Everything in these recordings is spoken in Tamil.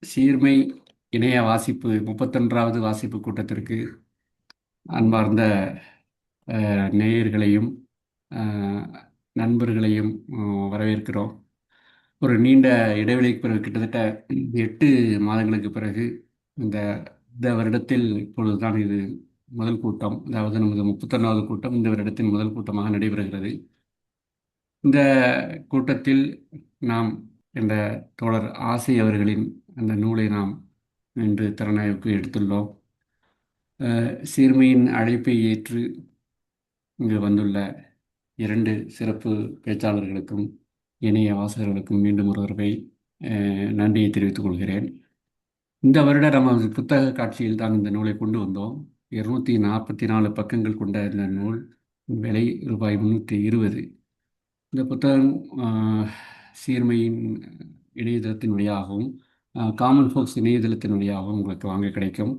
சீர்மை இணைய வாசிப்பு 31வது வாசிப்பு கூட்டத்திற்கு அன்பார்ந்த நேயர்களையும் அஹ், நண்பர்களையும் வரவேற்கிறோம். ஒரு நீண்ட இடைவெளிக்கு பிறகு கிட்டத்தட்ட 8 மாதங்களுக்கு பிறகு இந்த இந்த வருடத்தில் இப்பொழுதுதான் இது முதல் கூட்டம், அதாவது நமது 31வது கூட்டம் இந்த வருடத்தின் முதல் கூட்டமாக நடைபெறுகிறது. இந்த கூட்டத்தில் நாம் என்ற தோழர் ஆசை அவர்களின் அந்த நூலை நாம் இன்று திறனாய்வுக்கு எடுத்துள்ளோம். சீர்மையின் அழைப்பை ஏற்று இங்கு வந்துள்ள 2 சிறப்பு பேச்சாளர்களுக்கும் இணைய வாசகர்களுக்கும் மீண்டும் ஒரு தடவை நன்றியை தெரிவித்துக் கொள்கிறேன். இந்த வருட நமது புத்தக காட்சியில் தான் இந்த நூலை கொண்டு வந்தோம். 244 பக்கங்கள் கொண்ட இந்த நூல் விலை ரூபாய் 320. இந்த புத்தகம் சீர்மையின் இணையதளத்தின் வழியாகவும் காமன் ஃபோக்ஸ் இணையதளத்தின் வழியாகவும் உங்களுக்கு வாங்க கிடைக்கும்.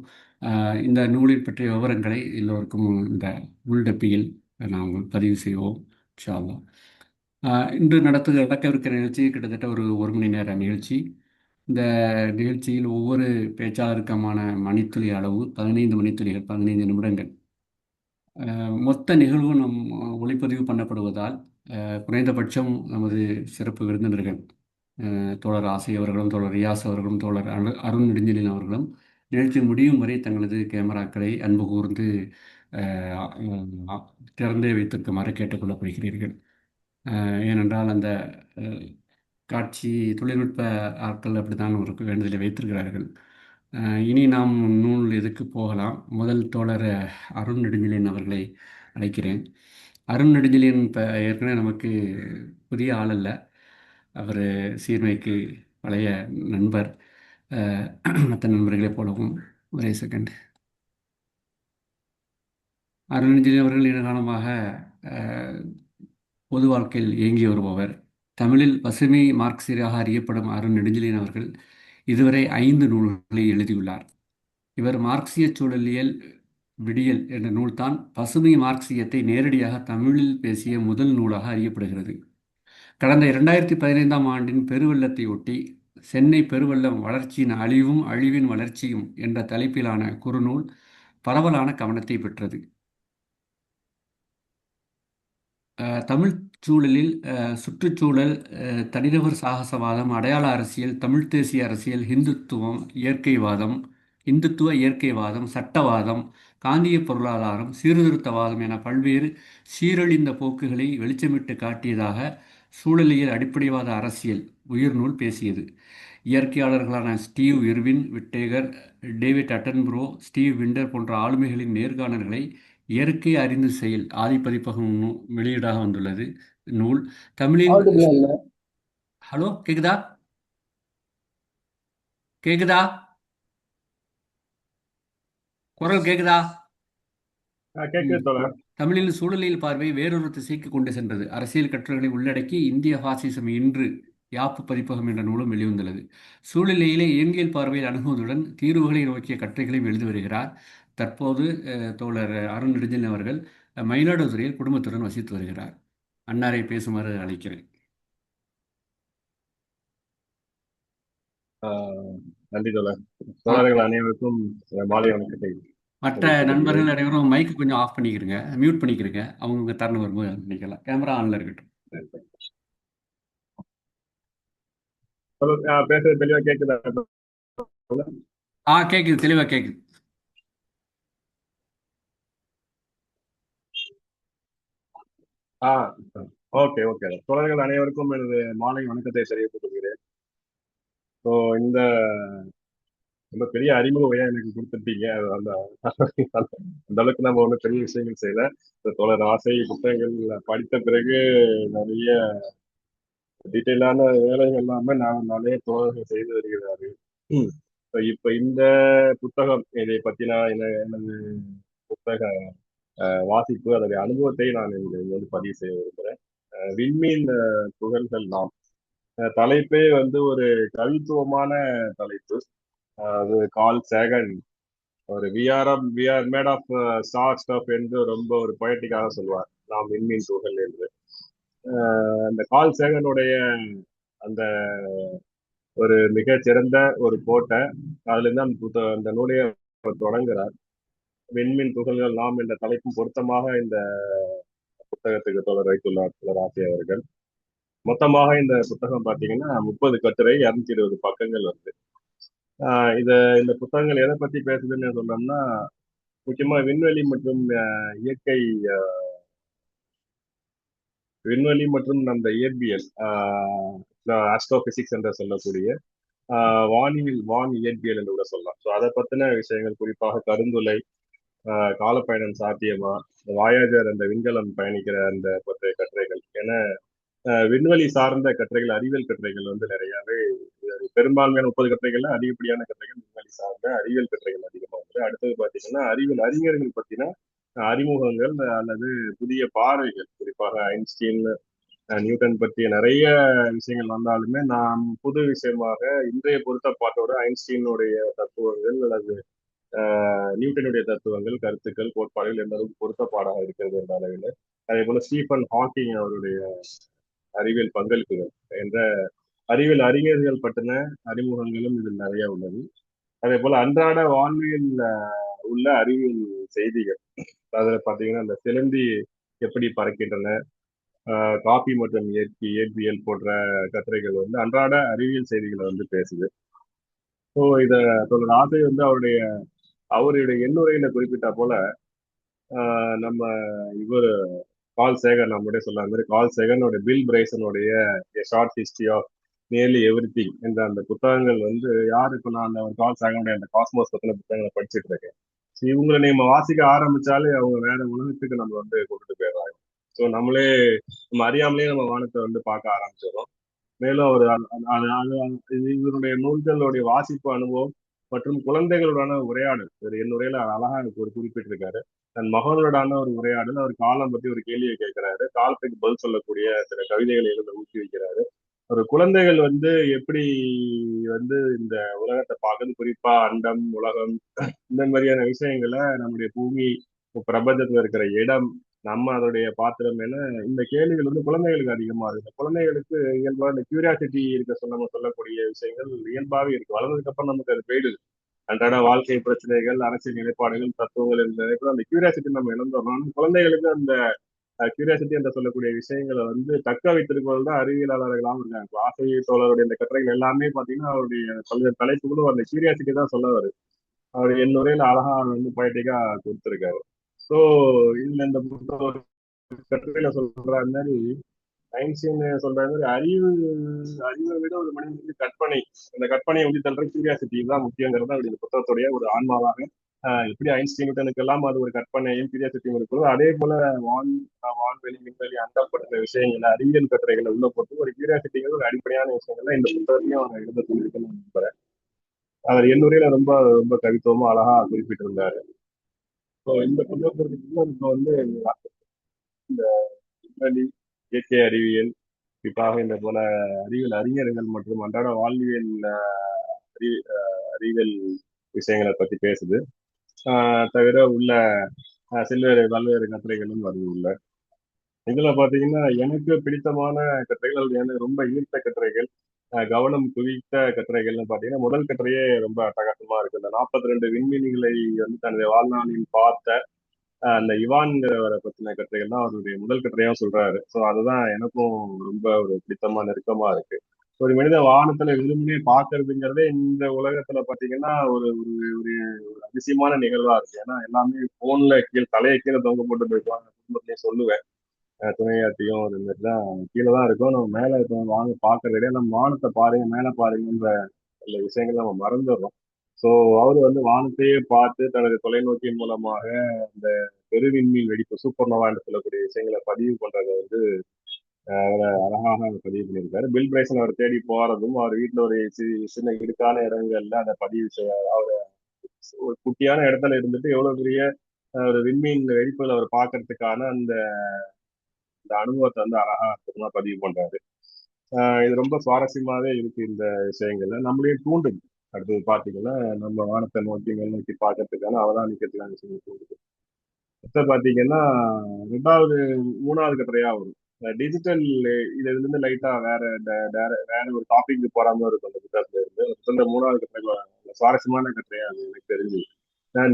இந்த நூலின் பற்றிய விவரங்களை எல்லோருக்கும் இந்த உள்டப்பியில் நாங்கள் பதிவு செய்வோம் இன்ஷா அல்லாஹ். இன்று நடக்கவிருக்கிற நிகழ்ச்சி கிட்டத்தட்ட ஒரு மணி நேர நிகழ்ச்சி. இந்த நிகழ்ச்சியில் ஒவ்வொரு பேச்சாளருக்குமான மணித்துளி அளவு 15 மணித்துளிகள், 15 நிமிடங்கள். மொத்த நிகழ்வு நம் ஒளிப்பதிவு பண்ணப்படுவதால் குறைந்தபட்சம் நமது சிறப்பு விருந்தினர்கள் தோழர் ஆசை அவர்களும் தோழர் ரியாஸ் அவர்களும் தோழர் அருண் நெடுஞ்செழியன் அவர்களும் நிகழ்ச்சி முடியும் வரை தங்களது கேமராக்களை அன்பு கூர்ந்து திறந்தே வைத்திருக்குமாறு கேட்டுக்கொள்ளப்படுகிறீர்கள். ஏனென்றால் அந்த காட்சி தொழில்நுட்ப ஆட்கள் அப்படித்தான் ஒரு வேண்டுதலை வைத்திருக்கிறார்கள். இனி நாம் நூல் எதுக்கு போகலாம். முதல் தோழர் அருண் நெடுஞ்செழியன் அவர்களை அழைக்கிறேன். அருண் நெடுஞ்செழியன் இப்போ ஏற்கனவே நமக்கு புதிய ஆள் அல்ல. அவர் சீர்மைக்கு பழைய நண்பர். மற்ற நண்பர்களைப் போலவும். ஒரே செகண்ட். அருண் நெடுஞ்செழியன் அவர்கள் நீண்டகாலமாக பொது வாழ்க்கையில் இயங்கி வருபவர். தமிழில் பசுமை மார்க்சியராக அறியப்படும் அருண் நெடுஞ்செழியன் அவர்கள் இதுவரை 5 நூல்களை எழுதியுள்ளார். இவர் மார்க்சிய சூழலியல் விடியல் என்ற நூல்தான் பசுமை மார்க்சியத்தை நேரடியாக தமிழில் பேசிய முதல் நூலாக அறியப்படுகிறது. கடந்த 2015ஆம் ஆண்டின் பெருவெள்ளத்தை ஒட்டி சென்னை பெருவெள்ளம் வளர்ச்சியின் அழிவும் அழிவின் வளர்ச்சியும் என்ற தலைப்பிலான குறுநூல் பரவலான கவனத்தை பெற்றது. தமிழ் சூழலில் சுற்றுச்சூழல், தனிநபர் சாகசவாதம், அடையாள அரசியல், தமிழ் தேசிய அரசியல், இந்துத்துவ இயற்கைவாதம், சட்டவாதம், காந்திய பொருளாதாரம், சீர்திருத்தவாதம் என பல்வேறு சீரழிந்த போக்குகளை வெளிச்சமிட்டு காட்டியதாக சூழலியல் அடிப்படைவாத அரசியல் உயிர்நூல் பேசியது. இயற்கையாளர்களான Steve Irwin Whitaker, David Attenborough, Steve Winter போன்ற ஆளுமைகளின் நேர்காணல்களை இயற்கை அறிந்து செயல் ஆதிப்பதிப்பகம் வெளியீடாக வந்துள்ளது நூல். தமிழின் ஹலோ, கேக்குதா? கேக்குதா? குரல் கேக்குதா? தமிழில் சூழலியல் பார்வை வேறொரு திசைக்கு கொண்டு சென்றது. அரசியல் கட்டுரைகளை உள்ளடக்கி இந்திய பாசிசம் இன்று யாப்பு பதிப்பகம் என்ற நூலும் வெளிவந்துள்ளது. சூழலியலை இயங்கியல் பார்வையில் அணுகுவதுடன் தீர்வுகளை நோக்கிய கட்டுரைகளையும் எழுதி வருகிறார். தற்போது தோழர் அருண் நெடுஞ்செழியன் அவர்கள் மயிலாடுதுறையில் குடும்பத்துடன் வசித்து வருகிறார். அன்னாரை பேசுமாறு அழைக்கிறேன். நன்றி தோழர். தோழர்கள் அனைவருக்கும் மாலை வணக்கத்தை. மற்ற நண்பர்கள் அனைவரும் மைக்கு கொஞ்சம் ஆஃப் பண்ணிக்கிறங்க, மியூட் பண்ணிக்கிறங்க. அவங்க தருணம் வரும்போது பண்ணிக்கலாம். கேமரா ஆன்ல இருக்கட்டும். பேசுறது தெளிவா கேக்குதா? கேக்குது, தெளிவா கேக்குது. Okay okay. தோழர்கள் அனைவருக்கும் எனது மாலை வணக்கத்தை தெரிவித்துக் கொள்கிறேன். ஸோ இந்த ரொம்ப பெரிய அறிமுக உரையா எனக்கு கொடுத்துட்டீங்க. அந்த அந்த அளவுக்கு நம்ம ஒன்றும் பெரிய விஷயங்கள் செய்யல. தோழர் ஆசை புத்தகங்கள் படித்த பிறகு நிறைய டீட்டெயிலான வேலைகள் எல்லாமே நிறைய தோழர்கள் செய்து வருகிறாரு. இப்ப இந்த புத்தகம் இதை பத்தினா எனது புத்தக வாசிப்பு அதோடைய அனுபவத்தை நான் இங்க வந்து பதிவு செய்ய விரும்புகிறேன். விண்மீன் துகள்கள் நாம் தலைப்பே வந்து ஒரு கவித்துவமான தலைப்பு. அது கால் சேகன் ஒரு we are made of star stuff என்று ரொம்ப ஒரு பொயட்டிக்காக சொல்வார், நாம் விண்மீன் துகள் என்று. அந்த கால் சேகனுடைய அந்த ஒரு மிகச்சிறந்த ஒரு கோட்டை. அதுல இருந்து அந்த அந்த நூலையை அவர் தொடங்குறார். விண்மீன் துகள்கள் நாம் என்ற தலைப்பும் பொருத்தமாக இந்த புத்தகத்துக்கு தொடர் வைத்துள்ளார் தொடர் ஆசிரியர் அவர்கள். மொத்தமாக இந்த புத்தகம் பாத்தீங்கன்னா 30 கட்டுரை, 220 பக்கங்கள் வருது. இத இந்த புத்தகங்கள் எதை பத்தி பேசுதுன்னு சொன்னோம்னா, முக்கியமா விண்வெளி மற்றும் இயற்கை, விண்வெளி மற்றும் நம்ம இயற்பியல், ஆஸ்ட்ரோபிசிக்ஸ் என்று சொல்லக்கூடிய வானியல், வான் இயற்பியல் என்று கூட சொல்லலாம். ஸோ அதை பத்தின விஷயங்கள், குறிப்பாக கருந்துளை, காலப்பயணம் சாத்தியமா, வாயாஜர் அந்த விண்கலம் பயணிக்கிற அந்த பற்றிய கட்டுரைகள் என விண்வெளி சார்ந்த கட்டுரைகள், அறிவியல் கட்டுரைகள் வந்து நிறையவே, பெரும்பான்மையான 30 கட்டுரைகள்ல அதிகப்படியான கட்டுரைகள் விண்வெளி சார்ந்த அறிவியல் கட்டுரைகள் அதிகமாக வந்து. அடுத்தது பாத்தீங்கன்னா அறிவியல் அறிஞர்கள் பத்தின அறிமுகங்கள் அல்லது புதிய பார்வைகள், குறிப்பாக ஐன்ஸ்டீன், நியூட்டன் பற்றிய நிறைய விஷயங்கள் வந்தாலுமே நாம் புது விஷயமாக இன்றைய பொருத்தப்பாட்டோட ஐன்ஸ்டீனுடைய தத்துவங்கள் அல்லது நியூட்டனுடைய தத்துவங்கள், கருத்துக்கள், கோட்பாடுகள் எந்த அளவுக்கு பொருத்தப்பாடாக இருக்கிறது என்ற அளவில், அதே போல ஸ்டீஃபன் ஹாக்கிங் அவருடைய அறிவியல் பங்களிப்புகள் என்ற அறிவியல் அறிஞர்கள் பற்றின அறிமுகங்களும் இதில் நிறைய உள்ளது. அதே போல அன்றாட வாழ்வியல் உள்ள அறிவியல் செய்திகள், அதுல பாத்தீங்கன்னா அந்த சிலந்தி எப்படி பறக்கின்றன, காபி மற்றும் இயற்பியல் போன்ற கட்டுரைகள் வந்து அன்றாட அறிவியல் செய்திகளை வந்து பேசுது. ஸோ இத தொடர் ஆசிரியர் வந்து அவருடைய எண்ணுரையில குறிப்பிட்ட போல, நம்ம இவர் கால் சேகர் நம்முடைய சொல்ல மாதிரி கால் சேகரனுடைய பில் பிரைசனுடைய short history of nearly everything என்ற அந்த புத்தகங்கள் வந்து, யார் இப்போ நான் அந்த கால் சேகனுடைய அந்த காஸ்மோஸ் பத்தின புத்தகங்களை படிச்சுட்டு இருக்கேன். ஸோ இவங்களை நம்ம வாசிக்க ஆரம்பிச்சாலே அவங்க வேற உலகத்துக்கு நம்ம வந்து கொண்டுட்டு போயிடுறாங்க. ஸோ நம்மளே நம்ம அறியாமலே நம்ம வானத்தை வந்து பார்க்க ஆரம்பிச்சிடும். மேலும் அவர் இவருடைய நூல்களுடைய வாசிப்பு அனுபவம் மற்றும் குழந்தைகளுடான உரையாடல், ஒரு என் உரையில அழகா எனக்கு ஒரு குறிப்பிட்டிருக்காரு. தன் மகனோடான ஒரு உரையாடல், அவர் காலம் பத்தி ஒரு கேள்வியை கேட்கிறாரு, காலத்துக்கு பதில் சொல்லக்கூடிய சில கவிதைகளை எழுத ஊக்குவிக்கிறாரு. ஒரு குழந்தைகள் வந்து எப்படி வந்து இந்த உலகத்தை பார்க்கறது, குறிப்பா அண்டம், உலகம், இந்த மாதிரியான விஷயங்களை, நம்முடைய பூமி, பிரபஞ்சத்துல இருக்கிற இடம், நம்ம அதோடைய பாத்திரம் என இந்த கேள்விகள் வந்து குழந்தைகளுக்கு அதிகமா இருக்கு. குழந்தைகளுக்கு இயல்பா இந்த கியூரியாசிட்டி இருக்க நம்ம சொல்லக்கூடிய விஷயங்கள் இயல்பாவே இருக்கு. வளர்ந்ததுக்கு அப்புறம் நமக்கு அது போயிடுது. அன்றாட வாழ்க்கை பிரச்சனைகள், அரசியல் நிலைப்பாடுகள், தத்துவங்கள் என்ற அந்த கியூரியாசிட்டி நம்ம இழந்தோம். குழந்தைகளுக்கு அந்த கியூரியாசிட்டி என்று சொல்லக்கூடிய விஷயங்களை வந்து தக்க வைத்திருப்பது தான் அறிவியலாளர்களாகவும் இருக்காங்க. ஆசிரிய தோழருடைய இந்த கட்டுரைகள் எல்லாமே பாத்தீங்கன்னா அவருடைய பல்வேறு தலைப்புகளும் அந்த கியூரியாசிட்டி தான் சொல்ல வருது. அவர் என் உரையில அழகா வந்து பொயட்டிக்கா கொடுத்திருக்காரு. ஸோ இதுல இந்த கட்டுரையில சொல்ற மாதிரி, ஐன்ஸ்டீன் சொல்ற மாதிரி அறிவை விட ஒரு மனிதனுக்கு கற்பனை, அந்த கற்பனையை வந்து தள்ளுற கியூரியாசிட்டி தான் முக்கியங்கிறது அவருடைய புத்தகத்துடைய ஒரு ஆன்மாவாக. எப்படி ஐன்ஸ்டீன் நியூட்டனுக்கு எல்லாம் அது ஒரு கற்பனையும் கியூரியாசிட்டியும் இருக்கிறதோ, அதே போல வான்வெளி, விண்வெளி, அண்டப்பட்ட விஷயங்களை, அறிவியல் கட்டுரைகளை உள்ள போட்டு ஒரு கியூரியாசிட்டிங்கிறது ஒரு அடிப்படையான விஷயங்கள்லாம் இந்த புத்தகத்தையும் அவர் எழுத சொல்லியிருக்கேன்னு நம்புறேன். அவர் என் உரையில ரொம்ப ரொம்ப கவித்துவமா அழகா குறிப்பிட்டிருந்தாரு. ஸோ இந்த புத்தகத்திற்கு இப்போ வந்து இந்த விண்வெளி, இயற்கை அறிவியல், குறிப்பாக இந்த போல அறிவியல் அறிஞர்கள் மற்றும் அன்றாட வாழ்வியல் அறிவியல் விஷயங்களை பத்தி பேசுது. தவிர உள்ள பல்வேறு கட்டுரைகளும் வருது உள்ள. இதுல பாத்தீங்கன்னா எனக்கு பிடித்தமான கட்டுரைகள், எனக்கு ரொம்ப ஈர்த்த கட்டுரைகள், கவனம் குவித்த கட்டுரைகள்னு பாத்தீங்கன்னா, முதல் கட்டுரையே ரொம்ப அட்டகாசமா இருக்கு. இந்த 42 விண்மீன்களை வந்து தன்னுடைய வாழ்நாளில் பார்த்த அந்த இவான்கிறவரை பத்தின கட்டுரைகள் தான் அவருடைய முதல் கட்டுரையா சொல்றாரு. ஸோ அதுதான் எனக்கும் ரொம்ப ஒரு பிடித்தமா, நெருக்கமா இருக்கு. ஒரு மனித வானத்துல விரும்பினே பாக்குறதுங்கிறதே இந்த உலகத்துல பாத்தீங்கன்னா ஒரு ஒரு ஒரு அதிசயமான நிகழ்வா இருக்கு. ஏன்னா எல்லாமே போன்ல தலையை கீழே தொங்க போட்டு போயிடுவாங்க. குடும்பத்திலேயே சொல்லுவேன், துணையாட்டியும் அது மாதிரிதான் கீழே தான் இருக்கும். நம்ம மேல இருக்கோம் வாங்க பாக்குறத விட நம்ம வானத்தை பாருங்க, மேல பாருங்கன்ற சில விஷயங்கள் நம்ம மறந்துடுறோம். ஸோ அவரு வந்து வானத்தையே பார்த்து தனது தொலைநோக்கியின் மூலமாக அந்த பெருவிண்மீன் வெடிப்பு, சூப்பர்னோவா என்று சொல்லக்கூடிய விஷயங்களை பதிவு பண்றதை வந்து அழகாக பதிவு பண்ணியிருக்காரு. பில் பிரைசன் அவர் தேடி போறதும், அவர் வீட்டுல ஒரு சின்ன இடுக்கான இடங்கள்ல அதை பதிவு செய்ய, அவர் ஒரு குட்டியான இடத்துல இருந்துட்டு எவ்வளவு பெரிய ஒரு விண்மீன் வெடிப்புகள் அவர் பார்க்கறதுக்கான அந்த இந்த அனுபவத்தை வந்து அழகா அற்புதமா பதிவு பண்றாரு. இது ரொம்ப சுவாரஸ்யமாவே இருக்கு. இந்த விஷயங்கள்ல நம்மளையும் தூண்டுது. அடுத்தது பாத்தீங்கன்னா நம்ம வானத்தை நோக்கி மேல் நோக்கி பார்க்கறதுக்கான அவதானிக்கிறதுக்கான விஷயங்கள் தூண்டுது. அடுத்து பாத்தீங்கன்னா ரெண்டாவது, மூணாவது கட்டுரையா வரும். டிஜிட்டல் இதுல இருந்து லைட்டா வேற ஒரு டாபிக் போற மாதிரி இருக்கும் அந்த புத்தகத்துல இருந்து. அந்த மூணாவது கட்டுரை சுவாரஸ்யமான கட்டுரையா அது எனக்கு தெரிஞ்சு.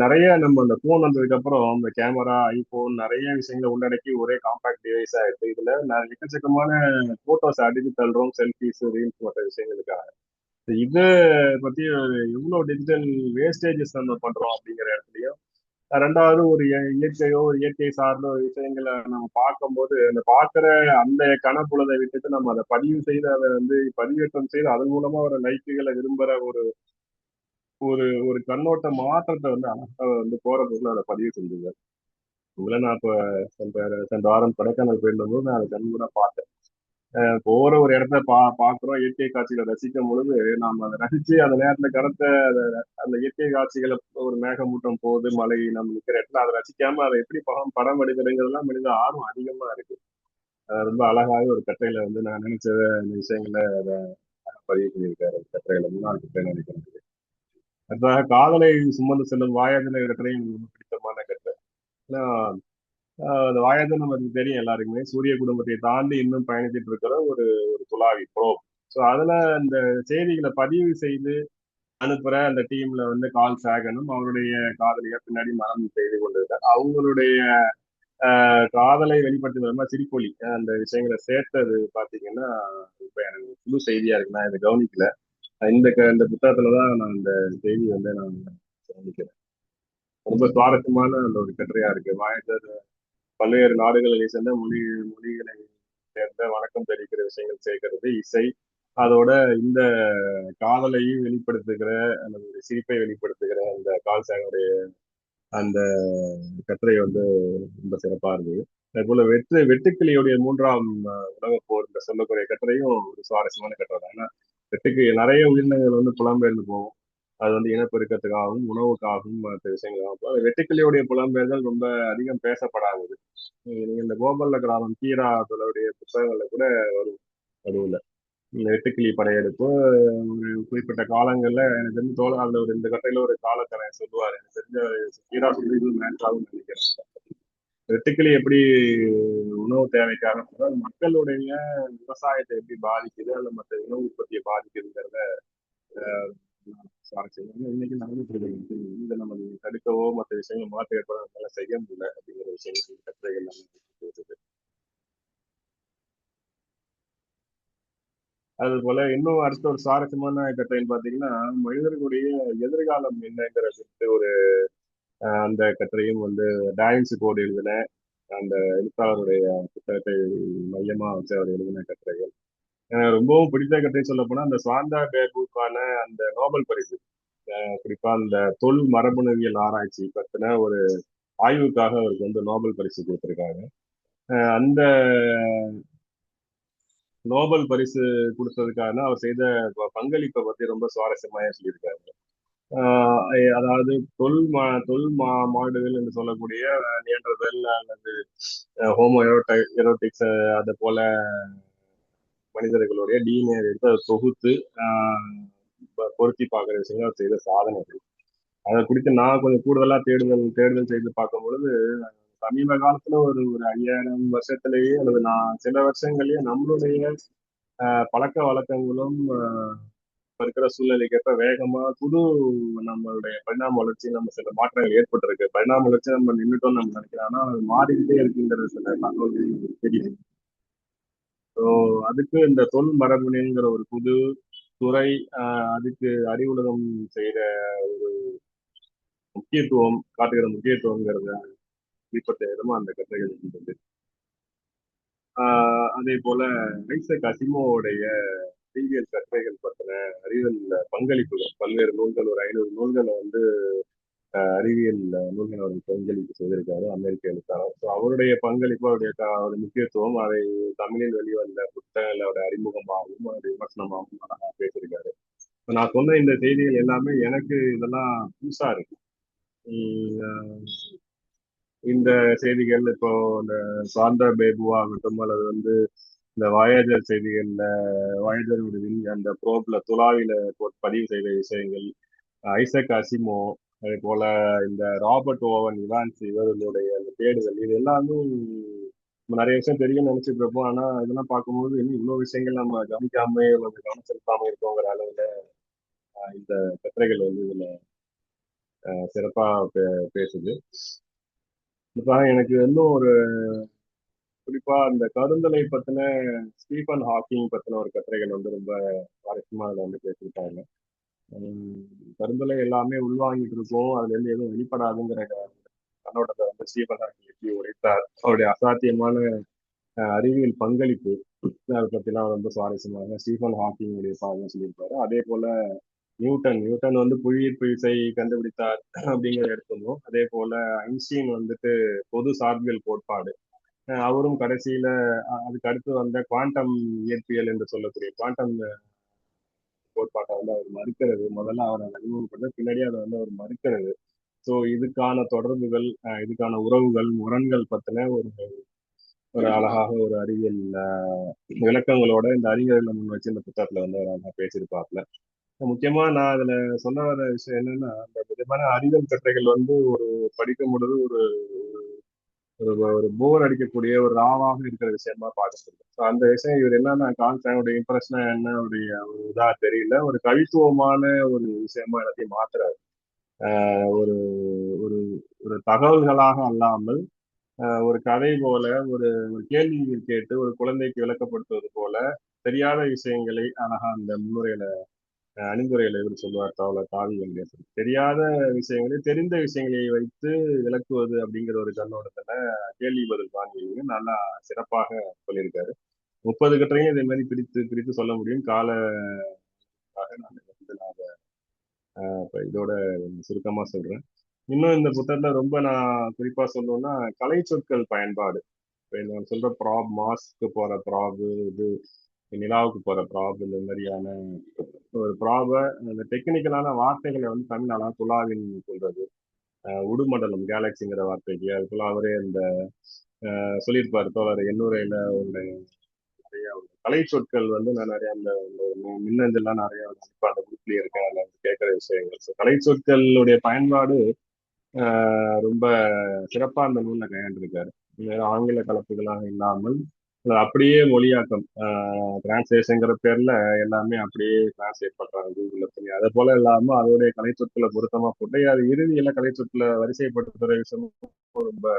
நிறைய நம்ம அந்த போன் வந்ததுக்கு அப்புறம் இந்த கேமரா, ஐபோன் நிறைய விஷயங்களை உள்ளடக்கி ஒரே காம்பாக்ட் டிவைஸ் ஆயிடுச்சு. இதுல எக்கச்சக்கமான photos digital ROM, selfies, reels மற்ற விஷயங்களுக்காக இது பத்தி எவ்வளவு டிஜிட்டல் வேஸ்டேஜஸ் நம்ம பண்றோம் அப்படிங்கிற இடத்துலயும், ரெண்டாவது ஒரு இயற்கையோ ஒரு இயற்கை சார்ந்த ஒரு விஷயங்களை நம்ம பார்க்கும்போது அந்த பார்க்கிற அந்த கணப்புலதை விட்டுட்டு நம்ம அதை பதிவு செய்து அதை பதிவேற்றம் செய்து அதன் மூலமா ஒரு லைக்குகளை விரும்புற ஒரு ஒரு ஒரு கண்ணோட்ட மாற்றத்தை அழகா போற போதுல அதை பதிவு செஞ்சது. உங்களை நான் இப்ப சென்ற வாரம் கொடைக்கானல் போயிருந்தபோது நான் அதை கண்கூட பார்த்தேன். போற ஒரு இடத்த பாக்குறோம், இயற்கை காட்சிகளை ரசிக்கும் பொழுது நாம அதை ரசிச்சு அந்த நேரத்துல அந்த இயற்கை காட்சிகளை ஒரு மேகமூட்டம் போகுது, மழை நம்ம நிக்கிற இடத்துல அதை ரசிக்காம அதை எப்படி படம் எடுக்கிறதுங்கிறதுலாம் மனித ஆர்வம் அதிகமா இருக்கு. ரொம்ப அழகாக ஒரு கட்டுரையில நான் நினைச்ச இந்த விஷயங்களை அதை பதிவு பண்ணியிருக்காரு. அந்த கட்டுரையில முன்னாள் கட்டுரை நினைக்கிறேன். அடுத்ததாக காதலை சுமந்து செல்லும் வாயாதனை கட்டுரையும் ரொம்ப பிடித்தமான கட்டுரை. ஏன்னா அந்த வாயாதன் நமக்கு தெரியும் எல்லாருக்குமே, சூரிய குடும்பத்தை தாண்டி இன்னும் பயணிச்சுட்டு இருக்கிற ஒரு ஒரு துளாவி ப்ரோப். ஸோ அதுல இந்த செய்திகளை பதிவு செய்து அனுப்புற அந்த டீம்ல கால் சேகனும் அவருடைய காதலியா பின்னாடி மரணம் செய்து கொண்டிருக்கார். அவங்களுடைய காதலை வெளிப்படுத்துகிற மாதிரி சிரிப்பொலி அந்த விஷயங்களை சேர்த்தது பாத்தீங்கன்னா இப்ப எனக்கு புது செய்தியா இருக்கு. நான் இதை கவனிக்கல. இந்த புத்தகத்துலதான் நான் இந்த செய்தி நான் கவனிக்கிறேன். ரொம்ப சுவாரஸ்யமான அந்த ஒரு கட்டுரையா இருக்கு. வாயதர் பல்வேறு நாடுகளில் சேர்ந்த மொழிகளை சேர்ந்த வணக்கம் தெரிவிக்கிற விஷயங்கள் சேர்க்கிறது, இசை, அதோட இந்த காதலையும் வெளிப்படுத்துகிற அல்லது ஒரு சிரிப்பை வெளிப்படுத்துகிற அந்த கால்சானுடைய அந்த கட்டுரை ரொம்ப சிறப்பா இருந்தது. அதே போல வெட்டுக்கிளியுடைய மூன்றாம் உலகப் போர் என்று சொல்லக்கூடிய கட்டுரையும் ஒரு சுவாரஸ்யமான கட்டுரை தான். ஏன்னா வெட்டுக்கு நிறைய உயிரினங்கள் புலம்பெயர்ந்து போகும். அது இனப்பெருக்கத்துக்காகவும் உணவுக்காகவும் மற்ற விஷயங்களுக்காகவும். அது வெட்டுக்கிளியுடைய புலம்பெயர்தல் ரொம்ப அதிகம் பேசப்படாதது. நீங்க இந்த கோபல்ல கிராமம் கீரா அதோடைய புத்தகங்கள்ல கூட வரும் நடுவுல. இந்த வெட்டுக்கிளி படையெடுப்பு ஒரு குறிப்பிட்ட காலங்கள்ல எனக்கு தெரிஞ்ச அதுல ஒரு இந்த கட்டையில ஒரு காலக்கணை சொல்லுவாரு. எனக்கு தெரிஞ்ச கீரா சொல்லி இது மேட்சாகவும் நினைக்கிறேன். வெட்டுக்கிளி எப்படி உணவு தேவைக்காக அது மக்களுடைய விவசாயத்தை எப்படி பாதிக்குது அல்ல மற்ற உணவு உற்பத்தியை பாதிக்குதுங்கிறத சுவாரஸ்யம் இன்னைக்கு நடந்துட்டு இருக்கு. இதை நம்ம தடுக்கவோ மற்ற விஷயங்கள் மாற்ற ஏற்பட செய்ய முடியல அப்படிங்கிற விஷயங்கள் கட்டுரைகள் எல்லாம். அது போல இன்னும் அடுத்த ஒரு சுவாரஸ்யமான கட்டுரைன்னு பாத்தீங்கன்னா மனிதர்களுடைய எதிர்காலம் என்னங்கிறது ஒரு அந்த கட்டுரையும் டாயின்சி கோடு எழுதின அந்த எழுத்தாளருடைய புத்தகத்தை மையமா வச்சு அவர் எழுதின கட்டுரைகள். ரொம்பவும் பிடித்த கட்டுரை சொல்ல போனா அந்த சாந்தா பேபுக்கான அந்த நோபல் பரிசு, குறிப்பா அந்த தொல் மரபணுவியல் ஆராய்ச்சி பத்தின ஒரு ஆய்வுக்காக அவருக்கு நோபல் பரிசு கொடுத்திருக்காங்க. அந்த நோபல் பரிசு கொடுத்ததுக்காக அவர் செய்த பங்களிப்பை பத்தி ரொம்ப சுவாரஸ்யமாக சொல்லியிருக்காரு. அதாவது மாடுகள் என்று சொல்லக்கூடிய நியண்டர்தல் அல்லது ஹோமோ எரோட்டிக்ஸ் அது போல மனிதர்களுடைய டிஎன்ஏ எடுத்து அதை தொகுத்து பொருத்தி பார்க்குற விஷயங்கள் அவர் செய்த சாதனைகள். அதை குறித்து நான் கொஞ்சம் கூடுதலா தேடுதல் செய்து பார்க்கும் பொழுது சமீப காலத்துல ஒரு ஒரு 5000 வருஷத்திலேயே அல்லது நான் சில வருஷங்கள்லயே நம்மளுடைய பழக்க வழக்கங்களும் இருக்கிற சூழ்நிலைக்கேற்ப வேகமா நம்மளுடைய பரிணாம வளர்ச்சி நம்ம சில மாற்றங்கள் ஏற்பட்டிருக்கு. பரிணாம வளர்ச்சி நம்ம நின்றுட்டோம்னு நம்ம நினைக்கிறோம். ஆனா அது மாறிக்கிட்டே இருக்குங்கிறது சில தகவல்கள் தெரியுது. ஸோ அதுக்கு இந்த தொல் மரபணுங்கிற ஒரு புது துறை, அதுக்கு அறிவுலகம் செய்யற ஒரு காட்டுகிற முக்கியத்துவங்கிறத வெளிப்பட்ட இடமா அந்த கட்டுரைகள் இருந்தது. அதே போல ஐசக் அசிமோவுடைய அறிவியல் கட்டுரைகள் பற்றின அறிவியல் பங்களிப்புகள் பல்வேறு நூல்கள் ஒரு 500 நூல்களை அறிவியல் நூல்கள் அவர் பங்களிப்பு செய்திருக்காரு, அமெரிக்க எழுத்தாளர். ஸோ அவருடைய பங்களிப்பு அவருடைய முக்கியத்துவம் அதை தமிழில் வெளிவந்த புத்தகங்களோட அறிமுகமாகவும் அது விமர்சனமாகவும் அழகா பேசியிருக்காரு. நான் சொன்ன இந்த செய்திகள் எல்லாமே எனக்கு இதெல்லாம் புதுசா இருக்கு. இந்த செய்திகள் இப்போ இந்த சாந்தா பேபுவா ஆகட்டும் அல்லது இந்த வாயேஜர் செய்திகள்ல வாயேஜர் அந்த ப்ரோப்ல துளாவில பதிவு செய்த விஷயங்கள், ஐசக் அசிமோ, அதே போல இந்த ராபர்ட் ஓவன் இவான்ஸ் இவர்களுடைய அந்த தேடுதல் இது எல்லாமே நம்ம நிறைய விஷயம் தெரியும்னு நினைச்சிட்டு இருப்போம். ஆனா இதெல்லாம் பார்க்கும்போது இன்னும் இவ்வளவு விஷயங்கள் நம்ம கவனிக்காம நம்ம கவனம் செலுத்தாம இருக்கோங்கிற அளவுல இந்த கட்டுரைகள் வந்து இதுல சிறப்பா பேசுது. இப்ப எனக்கு இன்னும் ஒரு குறிப்பா அந்த கருந்தலை பத்தின ஸ்டீஃபன் ஹாக்கிங் பத்தின ஒரு கட்டுரைகள் வந்து ரொம்ப சுவாரஸ்யமா அதுல வந்து பேசியிருக்காங்க. உம் கருந்தலை எல்லாமே உள்வாங்கிட்டு இருக்கோம், அதுல இருந்து எதுவும் வெளிப்படாதுங்கிற கண்ணோட்டத்தை வந்து ஸ்டீஃபன் ஹாக்கிங் எப்படி உரைத்தார், அவருடைய அசாத்தியமான அறிவியல் பங்களிப்பு, அதை பத்திலாம் ரொம்ப சுவாரஸ்யமாக ஸ்டீஃபன் ஹாக்கிங்குடைய பார்வை சொல்லியிருப்பாரு. அதே போல நியூட்டன் வந்து புவியீர்ப்பு விசை கண்டுபிடித்தார் அப்படிங்கிறத எடுத்துருந்தோம். அதே போல ஐன்ஸ்டீன் வந்துட்டு பொது சார்பியல் கோட்பாடு, அவரும் கடைசியில அதுக்கு அடுத்து வந்த குவாண்டம் இயற்பியல் என்று சொல்லக்கூடிய குவாண்டம் கோட்பாட்டை வந்து அவர் மறுக்கிறது. முதல்ல அவர் அதை அறிமுகப்படுத்த, பின்னாடியே அதை வந்து அவர் மறுக்கிறது. ஸோ இதுக்கான தொடர்புகள், இதுக்கான உறவுகள், முரண்கள் பத்தின ஒரு ஒரு அழகாக ஒரு அறிவியல் விளக்கங்களோட இந்த அறிஞர்களை முன் வச்சு இந்த புத்தகத்துல வந்து அவர் அழகா பேசியிருப்பாப்ல. முக்கியமா நான் அதுல சொல்ல வர விஷயம் என்னன்னா, அந்த விதமான அறிவியல் கட்டுரைகள் வந்து ஒரு படிக்கும் பொழுது ஒரு ஒரு ஒரு போர் அடிக்கக்கூடிய ஒரு ராவாக இருக்கிற விஷயமா பார்க்கப்படுது. ஸோ அந்த விஷயம் இவர் என்னன்னா கான்ஸ்டன்டோட இம்ப்ரெஷனா என்ன அவருடைய ஒரு இதா தெரியல, ஒரு கவித்துவமான ஒரு விஷயமா எல்லாத்தையும் மாத்துறாரு. ஒரு ஒரு ஒரு தகவல்களாக அல்லாமல் ஒரு கதை போல, ஒரு ஒரு கேள்விகள் கேட்டு ஒரு குழந்தைக்கு விளக்கப்படுத்துவது போல தெரியாத விஷயங்களை அழகா அந்த முன்னுரையில அணிந்துரையில இவர் சொல்லுவார், தாவி வெங்கடேசன். தெரியாத விஷயங்களை தெரிந்த விஷயங்களை வைத்து விளக்குவது அப்படிங்கிற ஒரு கண்ணோட்டத்துல கேள்வி பதில் வாங்கி நல்லா சிறப்பாக சொல்லியிருக்காரு. 30 கட்டுரையும் இதே மாதிரி பிரித்து பிரித்து சொல்ல முடியும். நான் வந்து நான் இப்ப இதோட சுருக்கமா சொல்றேன். இன்னும் இந்த புத்தகத்துல ரொம்ப நான் குறிப்பா சொல்லணும்னா கலை சொற்கள் பயன்பாடு. இப்ப நான் சொல்ற ப்ராப், மாஸ்க்கு போற ப்ராப், இது நிலாவுக்கு போற ப்ராப், இந்த மாதிரியான ஒரு ப்ராப அந்த டெக்னிக்கலான வார்த்தைகளை வந்து தமிழ் அழகா துலாவின் சொல்றது. உடுமண்டலம் கேலக்சிங்கிற வார்த்தைக்கு அதுக்குள்ள அவரே இந்த சொல்லியிருப்பாரு தோழர் எண்ணூரையில உள்ள நிறைய கலை சொற்கள் வந்து நான் நிறைய அந்த மின்னஞ்சல்லாம் நிறைய அந்த குரூப்லயே இருக்கேன், அதில் வந்து கேட்கிற விஷயங்கள். ஸோ கலை சொற்களுடைய பயன்பாடு ரொம்ப சிறப்பா அந்த நூல்ல கையாண்டிருக்காரு. ஆங்கில கலப்புகளாக இல்லாமல் அப்படியே மொழியாக்கம், டிரான்ஸ்லேஷன்ங்கிற பேர்ல எல்லாமே அப்படியே டிரான்ஸ்லேட் பண்றாங்க கூகுள்ல பண்ணி. அதை போல இல்லாம அதோடைய கலை சொற்களை பொருத்தமா போட்டு அது இறுதியில கலை சொற்களை வரிசைப்படுத்துற விஷயமும் ரொம்ப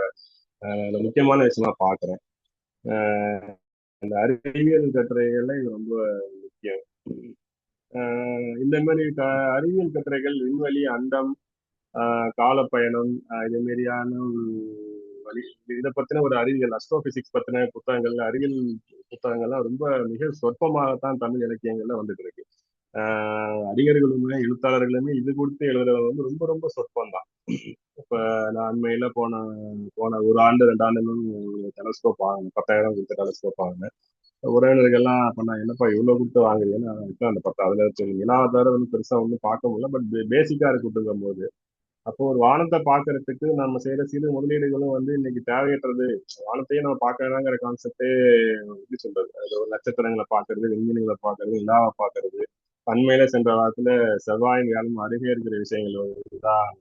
முக்கியமான விஷயமா பாக்குறேன். அந்த அறிவியல் கட்டுரைகள்ல இது ரொம்ப முக்கியம். இந்த மாதிரி அறிவியல் கட்டுரைகள் விண்வெளி, அண்டம், காலப்பயணம், இது மாதிரியான ஒரு வழி, இதை பத்தின ஒரு அறிவியல் அஸ்ட்ரோபிசிக்ஸ் பத்தின புத்தகங்கள், அறிவியல் புத்தகங்கள்லாம் ரொம்ப மிக சொற்பமாகத்தான் தமிழ் இலக்கியங்கள்ல வந்துட்டு இருக்கு. அறிஞர்களுமே எழுத்தாளர்களுமே இது கொடுத்து எழுதுறது வந்து ரொம்ப ரொம்ப சொற்பம் தான். இப்ப நான் அண்மையில போன போன ஒரு ஆண்டு 2 ஆண்டு டெலஸ்கோப் வாங்கினேன், 10,000 கொடுத்த டெலஸ்கோப் வாங்கினேன். உறவினர்கள்லாம் பண்ணா, என்னப்பா இவ்வளவு கொடுத்து வாங்குறீங்கன்னா அந்த 10 அதுல நிலா தவிர வந்து பெருசா ஒன்றும் பார்க்க முடியல, பட் பேசிக்கா இருக்குதுங்கும் போது அப்போ ஒரு வானத்தை பார்க்கறதுக்கு நம்ம செய்யற சிறு முதலீடுகளும் வந்து இன்னைக்கு தேவையற்றது. வானத்தையே நம்ம பார்க்க வேணாங்கிற கான்செப்டே எப்படி சொல்றது, அது ஒரு நட்சத்திரங்களை பார்க்கறது, விண்மீன்களை பார்க்கறது, நிலாவை பார்க்கறது, அண்மையில சென்ற வாரத்துல செவ்வாயின் வியாழன் அருகே இருக்கிற விஷயங்கள் தான்.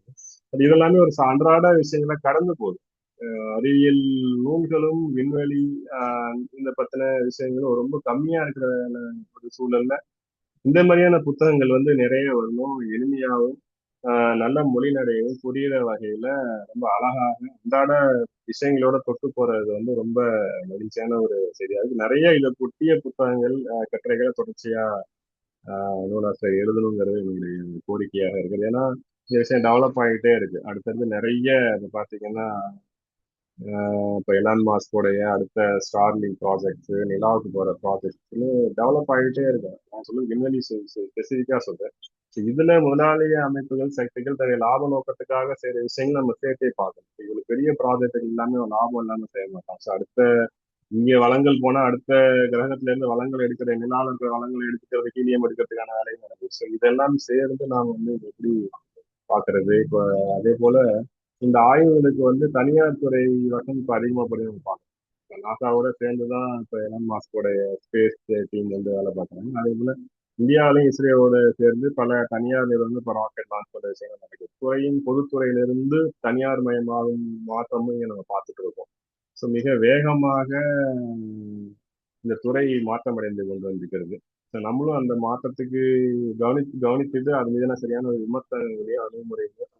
இதெல்லாமே ஒரு அன்றாட விஷயங்களை கடந்து போகுது. அறிவியல் நூல்களும் விண்வெளி இந்த பத்தின விஷயங்களும் ரொம்ப கம்மியா இருக்கிற ஒரு சூழல்ல இந்த மாதிரியான புத்தகங்கள் வந்து நிறைய வரணும், எளிமையாகவும் நல்ல மொழிநடையும் புரியுற வகையில ரொம்ப அழகாக அன்றாட விஷயங்களோட தொட்டு போறது வந்து ரொம்ப மகிழ்ச்சியான ஒரு செய்தியா இருக்கு. நிறைய இதை புதிய புத்தகங்கள், கட்டுரைகளை தொடர்ச்சியா நூலாசிரியர் எழுதணுங்கிறது என்னுடைய கோரிக்கையாக இருக்குது. ஏன்னா இந்த விஷயம் டெவலப் ஆகிட்டே இருக்கு. அடுத்தடுத்து நிறைய இப்போ பார்த்தீங்கன்னா இப்போ எலான் மாஸ்கோடைய அடுத்த ஸ்டார்லிங் ப்ராஜெக்ட்ஸ், நிலாவுக்கு போற ப்ராஜெக்ட்ஸ்னு டெவலப் ஆகிட்டே இருக்கு. நான் சொல்லுவது விண்வெளி ஸ்பெசிஃபிக்கா சொல்றேன். இதுல முதலாளிய அமைப்புகள், சக்திகள் தன்னுடைய லாப நோக்கத்துக்காக செய்யற விஷயங்கள் நம்ம சேர்த்தே பார்க்கணும். இவ்வளவு பெரிய ப்ராஜெக்ட் இல்லாம லாபம் இல்லாம செய்ய மாட்டான். ஸோ அடுத்த இங்க வளங்கள் போனா அடுத்த கிரகத்துல இருந்து வளங்கள் எடுக்கிற, நிலாவில் இருக்கிற வளங்களை எடுக்கிறது, ஹீலியம் எடுக்கிறதுக்கான வேலையும் நடக்குது. ஸோ இதெல்லாம் சேர்ந்து நாம் வந்து இதை எப்படி பாக்குறது. இப்போ அதே போல இந்த ஆய்வுகளுக்கு வந்து தனியார் துறை வசம் இப்ப அதிகமா பார்க்கணும். நாசாவோட சேர்ந்துதான் இப்ப எலான் மாஸ்கோடைய ஸ்பேஸ் டீம் வந்து வேலை பார்க்குறாங்க. அதே போல இந்தியாவிலையும் இஸ்ரேலோட சேர்ந்து பல தனியார் நிறுவனம் இப்போ ராக்கெட் லான்ச் பண்ற விஷயங்கள் நடக்குது. துறையின் பொதுத்துறையிலிருந்து தனியார் மயமாகும் மாற்றமும் இங்க நம்ம பார்த்துட்டு இருக்கோம். ஸோ மிக வேகமாக இந்த துறை மாற்றமடைந்து கொண்டு வந்திருக்கிறது. ஸோ நம்மளும் அந்த மாற்றத்துக்கு கவனித்துட்டு அது மீதான சரியான ஒரு விமர்சனங்களையும் அணுகுமுறைகளையும்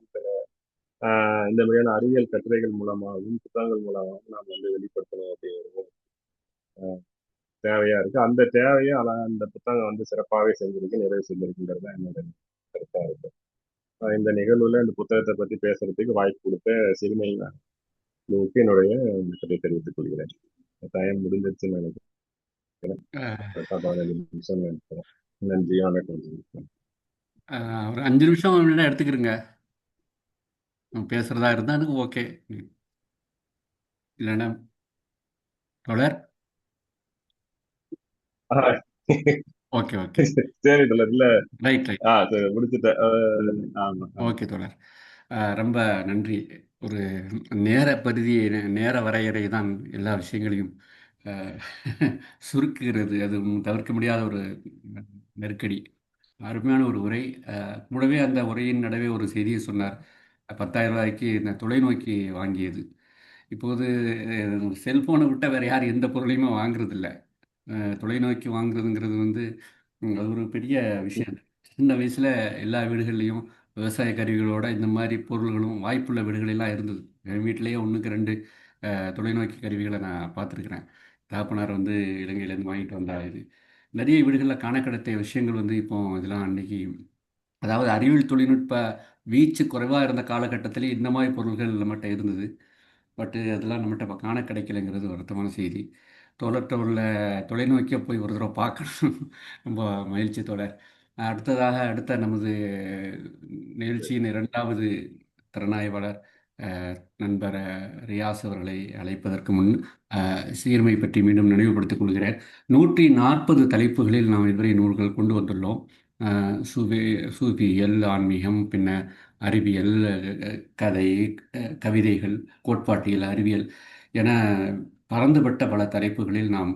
இந்த மாதிரியான அறிவியல் கட்டுரைகள் மூலமாகவும் புத்தகங்கள் மூலமாகவும் நாம் வந்து வெளிப்படுத்தணும் அப்படிங்கிறது தேவையா இருக்கு. அந்த தேவையை அந்த புத்தகம் வந்து சிறப்பாகவே செஞ்சிருக்கு, நிறைவு செஞ்சிருக்குங்கிறது தான் என்னோட கருத்தா இருக்கு. இந்த நிகழ்வுல இந்த புத்தகத்தை பத்தி பேசுறதுக்கு வாய்ப்பு கொடுத்த சிறுமைக்கு என்னுடைய கருத்தை தெரிவித்துக் கொள்கிறேன். டைம் முடிஞ்சிருச்சுன்னு நினைக்கிறேன். கரெக்டா 15 நிமிஷம் நினைக்கிறேன். நன்றி, வணக்கம். ஒரு 5 நிமிஷம் வேணா எடுத்துக்கிறங்க. பேசுறதா இருந்தா எனக்கு ஓகே. இல்லைன்னா தொடர். ஓகே ஓகே சரி தொடர். இல்ல ரைட் ரைட் சரி முடிச்சுட்டேன். ஆமா ஓகே தொடர். ரொம்ப நன்றி. ஒரு நேர பரிதி, நேர வரையறை தான் எல்லா விஷயங்களையும் அஹ், சுருக்குகிறது. அது தவிர்க்க முடியாத ஒரு நெருக்கடி. அருமையான ஒரு உரை. கூடவே அந்த உரையின் நடுவே ஒரு செய்தியை சொன்னார். 10,000 ரூபாய்க்கு இந்த தொலைநோக்கி வாங்கியது. இப்போது செல்போனை விட்டால் வேற யார் எந்த பொருளையுமே வாங்குறதில்ல. தொலைநோக்கி வாங்குறதுங்கிறது வந்து அது ஒரு பெரிய விஷயம். சின்ன வயசில் எல்லா வீடுகள்லையும் விவசாய கருவிகளோட இந்த மாதிரி பொருள்களும் வாய்ப்புள்ள வீடுகளெல்லாம் இருந்தது. என் வீட்டிலேயே ஒன்றுக்கு ரெண்டு தொலைநோக்கி கருவிகளை நான் பார்த்துருக்குறேன். தகப்பனார் வந்து இலங்கையிலேருந்து வாங்கிட்டு வந்தா இது. நிறைய வீடுகளில் காண கிடைத்த விஷயங்கள் வந்து இப்போ இதெல்லாம் அன்னைக்கு, அதாவது அறிவியல் தொழில்நுட்ப வீச்சு குறைவாக இருந்த காலகட்டத்திலே இந்த மாதிரி பொருள்கள் நம்மகிட்ட இருந்தது. பட்டு அதெல்லாம் நம்மகிட்ட இப்போ காண கிடைக்கலைங்கிறது வருத்தமான செய்தி. தோழர்கிட்ட உள்ள தொலைநோக்கியை போய் ஒரு தடவை பார்க்கணும். ரொம்ப மகிழ்ச்சி தோழர். அடுத்த நமது நிகழ்ச்சியின் இரண்டாவது திறனாய்வாளர் நண்பர் ரியாஸ் அவர்களை அழைப்பதற்கு முன் சீர்மை பற்றி மீண்டும் நினைவுபடுத்திக் கொள்கிறேன். 140 தலைப்புகளில் நாம் இதுவரை நூல்கள் கொண்டு வந்துள்ளோம். சூபி சூபியல், ஆன்மீகம், பின்ன அறிவியல், கதை, கவிதைகள், கோட்பாட்டியல், அறிவியல் என பரந்துபட்ட பல தலைப்புகளில் நாம்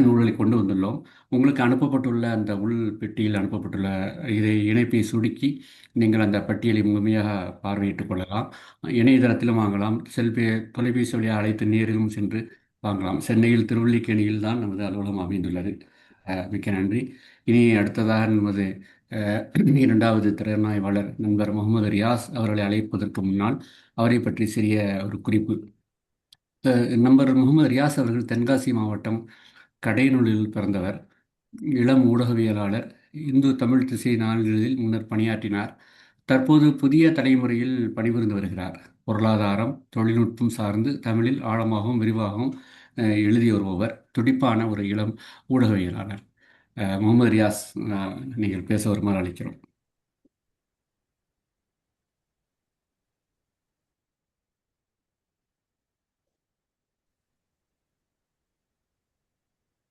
நூல்களை கொண்டு வந்துள்ளோம். உங்களுக்கு அனுப்பப்பட்டுள்ள அந்த உள் பெட்டியில் அனுப்பப்பட்டுள்ள இணைப்பை சுருக்கி நீங்கள் அந்த பட்டியலை முழுமையாக பார்வையிட்டுக் கொள்ளலாம். இணையதளத்திலும் வாங்கலாம். தொலைபேசி வழியாக அழைத்து நேரிலும் சென்று வாங்கலாம். சென்னையில் திருவல்லிக்கேணியில் தான் நமது அலுவலகம் அமைந்துள்ளது. மிக்க நன்றி. இனி அடுத்ததாக நமது இரண்டாவது திறனாய்வாளர் நண்பர் முகமது ரியாஸ் அவர்களை அழைப்பதற்கு முன்னால் அவரை பற்றி சிறிய ஒரு குறிப்பு. நண்பர் முகமது ரியாஸ் அவர்கள் தென்காசி மாவட்டம் கடையனூரில் பிறந்தவர். இளம் ஊடகவியலாளர். இந்து தமிழ் திசை நாளிதழில் முன்னர் பணியாற்றினார். தற்போது புதிய தலைமுறையில் பணிபுரிந்து வருகிறார். பொருளாதாரம், தொழில்நுட்பம் சார்ந்து தமிழில் ஆழமாகவும் விரிவாகவும் எழுதி வருபவர். துடிப்பான ஒரு இளம் ஊடகவியலாளர். முகமது ரியாஸ், நீங்கள் பேச வருமாறு அழைக்கிறோம்.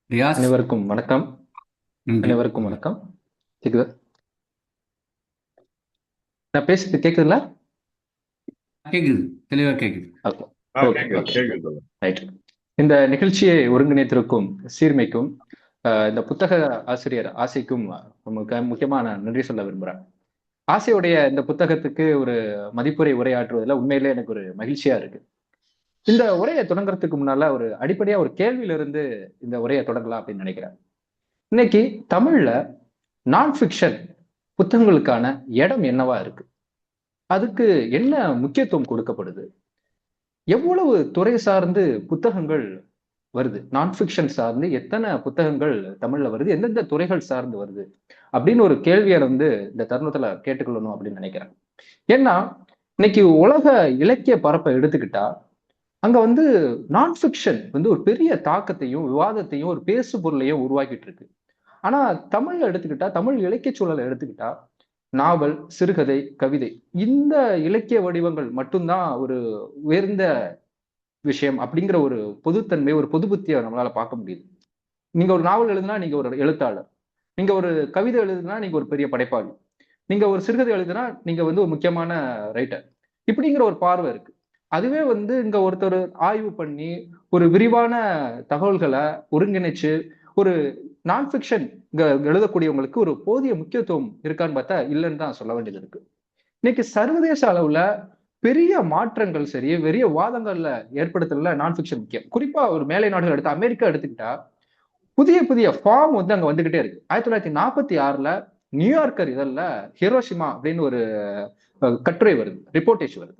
ரியாஸ், அனைவருக்கும் வணக்கம். நன்றி. அனைவருக்கும் வணக்கம். கேக்குதா? நான் பேசுறது கேக்குதுங்களா? கேக்குது, தெளிவா கேக்குது. ரைட். இந்த நிகழ்ச்சியை ஒருங்கிணைத்திருக்கும் சீர்மைக்கும் இந்த புத்தக ஆசிரியர் ஆசைக்கும் முக்கியமான நன்றி சொல்ல விரும்புறேன். ஆசையுடைய இந்த புத்தகத்துக்கு ஒரு மதிப்புரை உரையாற்றுவதில் உண்மையிலே எனக்கு ஒரு மகிழ்ச்சியா இருக்கு. இந்த உரையை தொடங்குறதுக்கு முன்னால ஒரு அடிப்படையா ஒரு கேள்வியிலிருந்து இந்த உரையை தொடங்கலாம் அப்படின்னு நினைக்கிறேன். இன்னைக்கு தமிழ்ல நான் ஃபிக்ஷன் புத்தகங்களுக்கான இடம் என்னவா இருக்கு? அதுக்கு என்ன முக்கியத்துவம் கொடுக்கப்படுது? எவ்வளவு துறை சார்ந்து புத்தகங்கள் வருது? நான் ஃபிக்ஷன் சார்ந்து எத்தனை புத்தகங்கள் தமிழ்ல வருது? எந்தெந்த துறைகள் சார்ந்து வருது அப்படின்னு ஒரு கேள்வியை வந்து இந்த தருணத்துல கேட்டுக்கொள்ளணும் அப்படின்னு நினைக்கிறேன். ஏன்னா இன்னைக்கு உலக இலக்கிய பரப்பை எடுத்துக்கிட்டா அங்க வந்து நான் ஃபிக்ஷன் வந்து ஒரு பெரிய தாக்கத்தையும் விவாதத்தையும் ஒரு பேசு பொருளையும் உருவாக்கிட்டு இருக்கு. ஆனா தமிழ்ல எடுத்துக்கிட்டா, தமிழ் இலக்கிய சூழலை எடுத்துக்கிட்டா, நாவல், சிறுகதை, கவிதை இந்த இலக்கிய வடிவங்கள் மட்டும்தான் ஒரு உயர்ந்த விஷயம் அப்படிங்கிற ஒரு பொதுத்தன்மை, ஒரு பொது புத்தியை நம்மளால பார்க்க முடியுது. நீங்க ஒரு நாவல் எழுதுனா நீங்க ஒரு எழுத்தாளர், நீங்க ஒரு கவிதை எழுதுனா நீங்க ஒரு பெரிய படைப்பாளி, நீங்க ஒரு சிறுகதை எழுதுனா நீங்க வந்து ஒரு முக்கியமான ரைட்டர், இப்படிங்கிற ஒரு பார்வை இருக்கு. அதுவே வந்து இங்க ஒருத்தர் ஆய்வு பண்ணி ஒரு விரிவான தகவல்களை ஒருங்கிணைச்சு ஒரு நான் ஃபிக்ஷன் இங்க எழுதக்கூடியவங்களுக்கு ஒரு போதிய முக்கியத்துவம் இருக்கான்னு பார்த்தா இல்லைன்னு தான் சொல்ல வேண்டியது இருக்கு. இன்னைக்கு சர்வதேச அளவுல பெரிய மாற்றங்கள் சரி, பெரிய வாதங்கள்ல ஏற்படுத்துறதுல நான் ஃபிக்ஷன் முக்கியம். குறிப்பா ஒரு மேலை நாடுகள் எடுத்து அமெரிக்கா எடுத்துக்கிட்டா புதிய புதிய ஃபார்ம் வந்து அங்க வந்துகிட்டே இருக்கு. 1946ல நியூயார்க்கர் இதழ்ல ஹிரோஷிமா அப்படின்னு ஒரு கட்டுரை வருது, ரிப்போர்ட்டேஜ் வருது.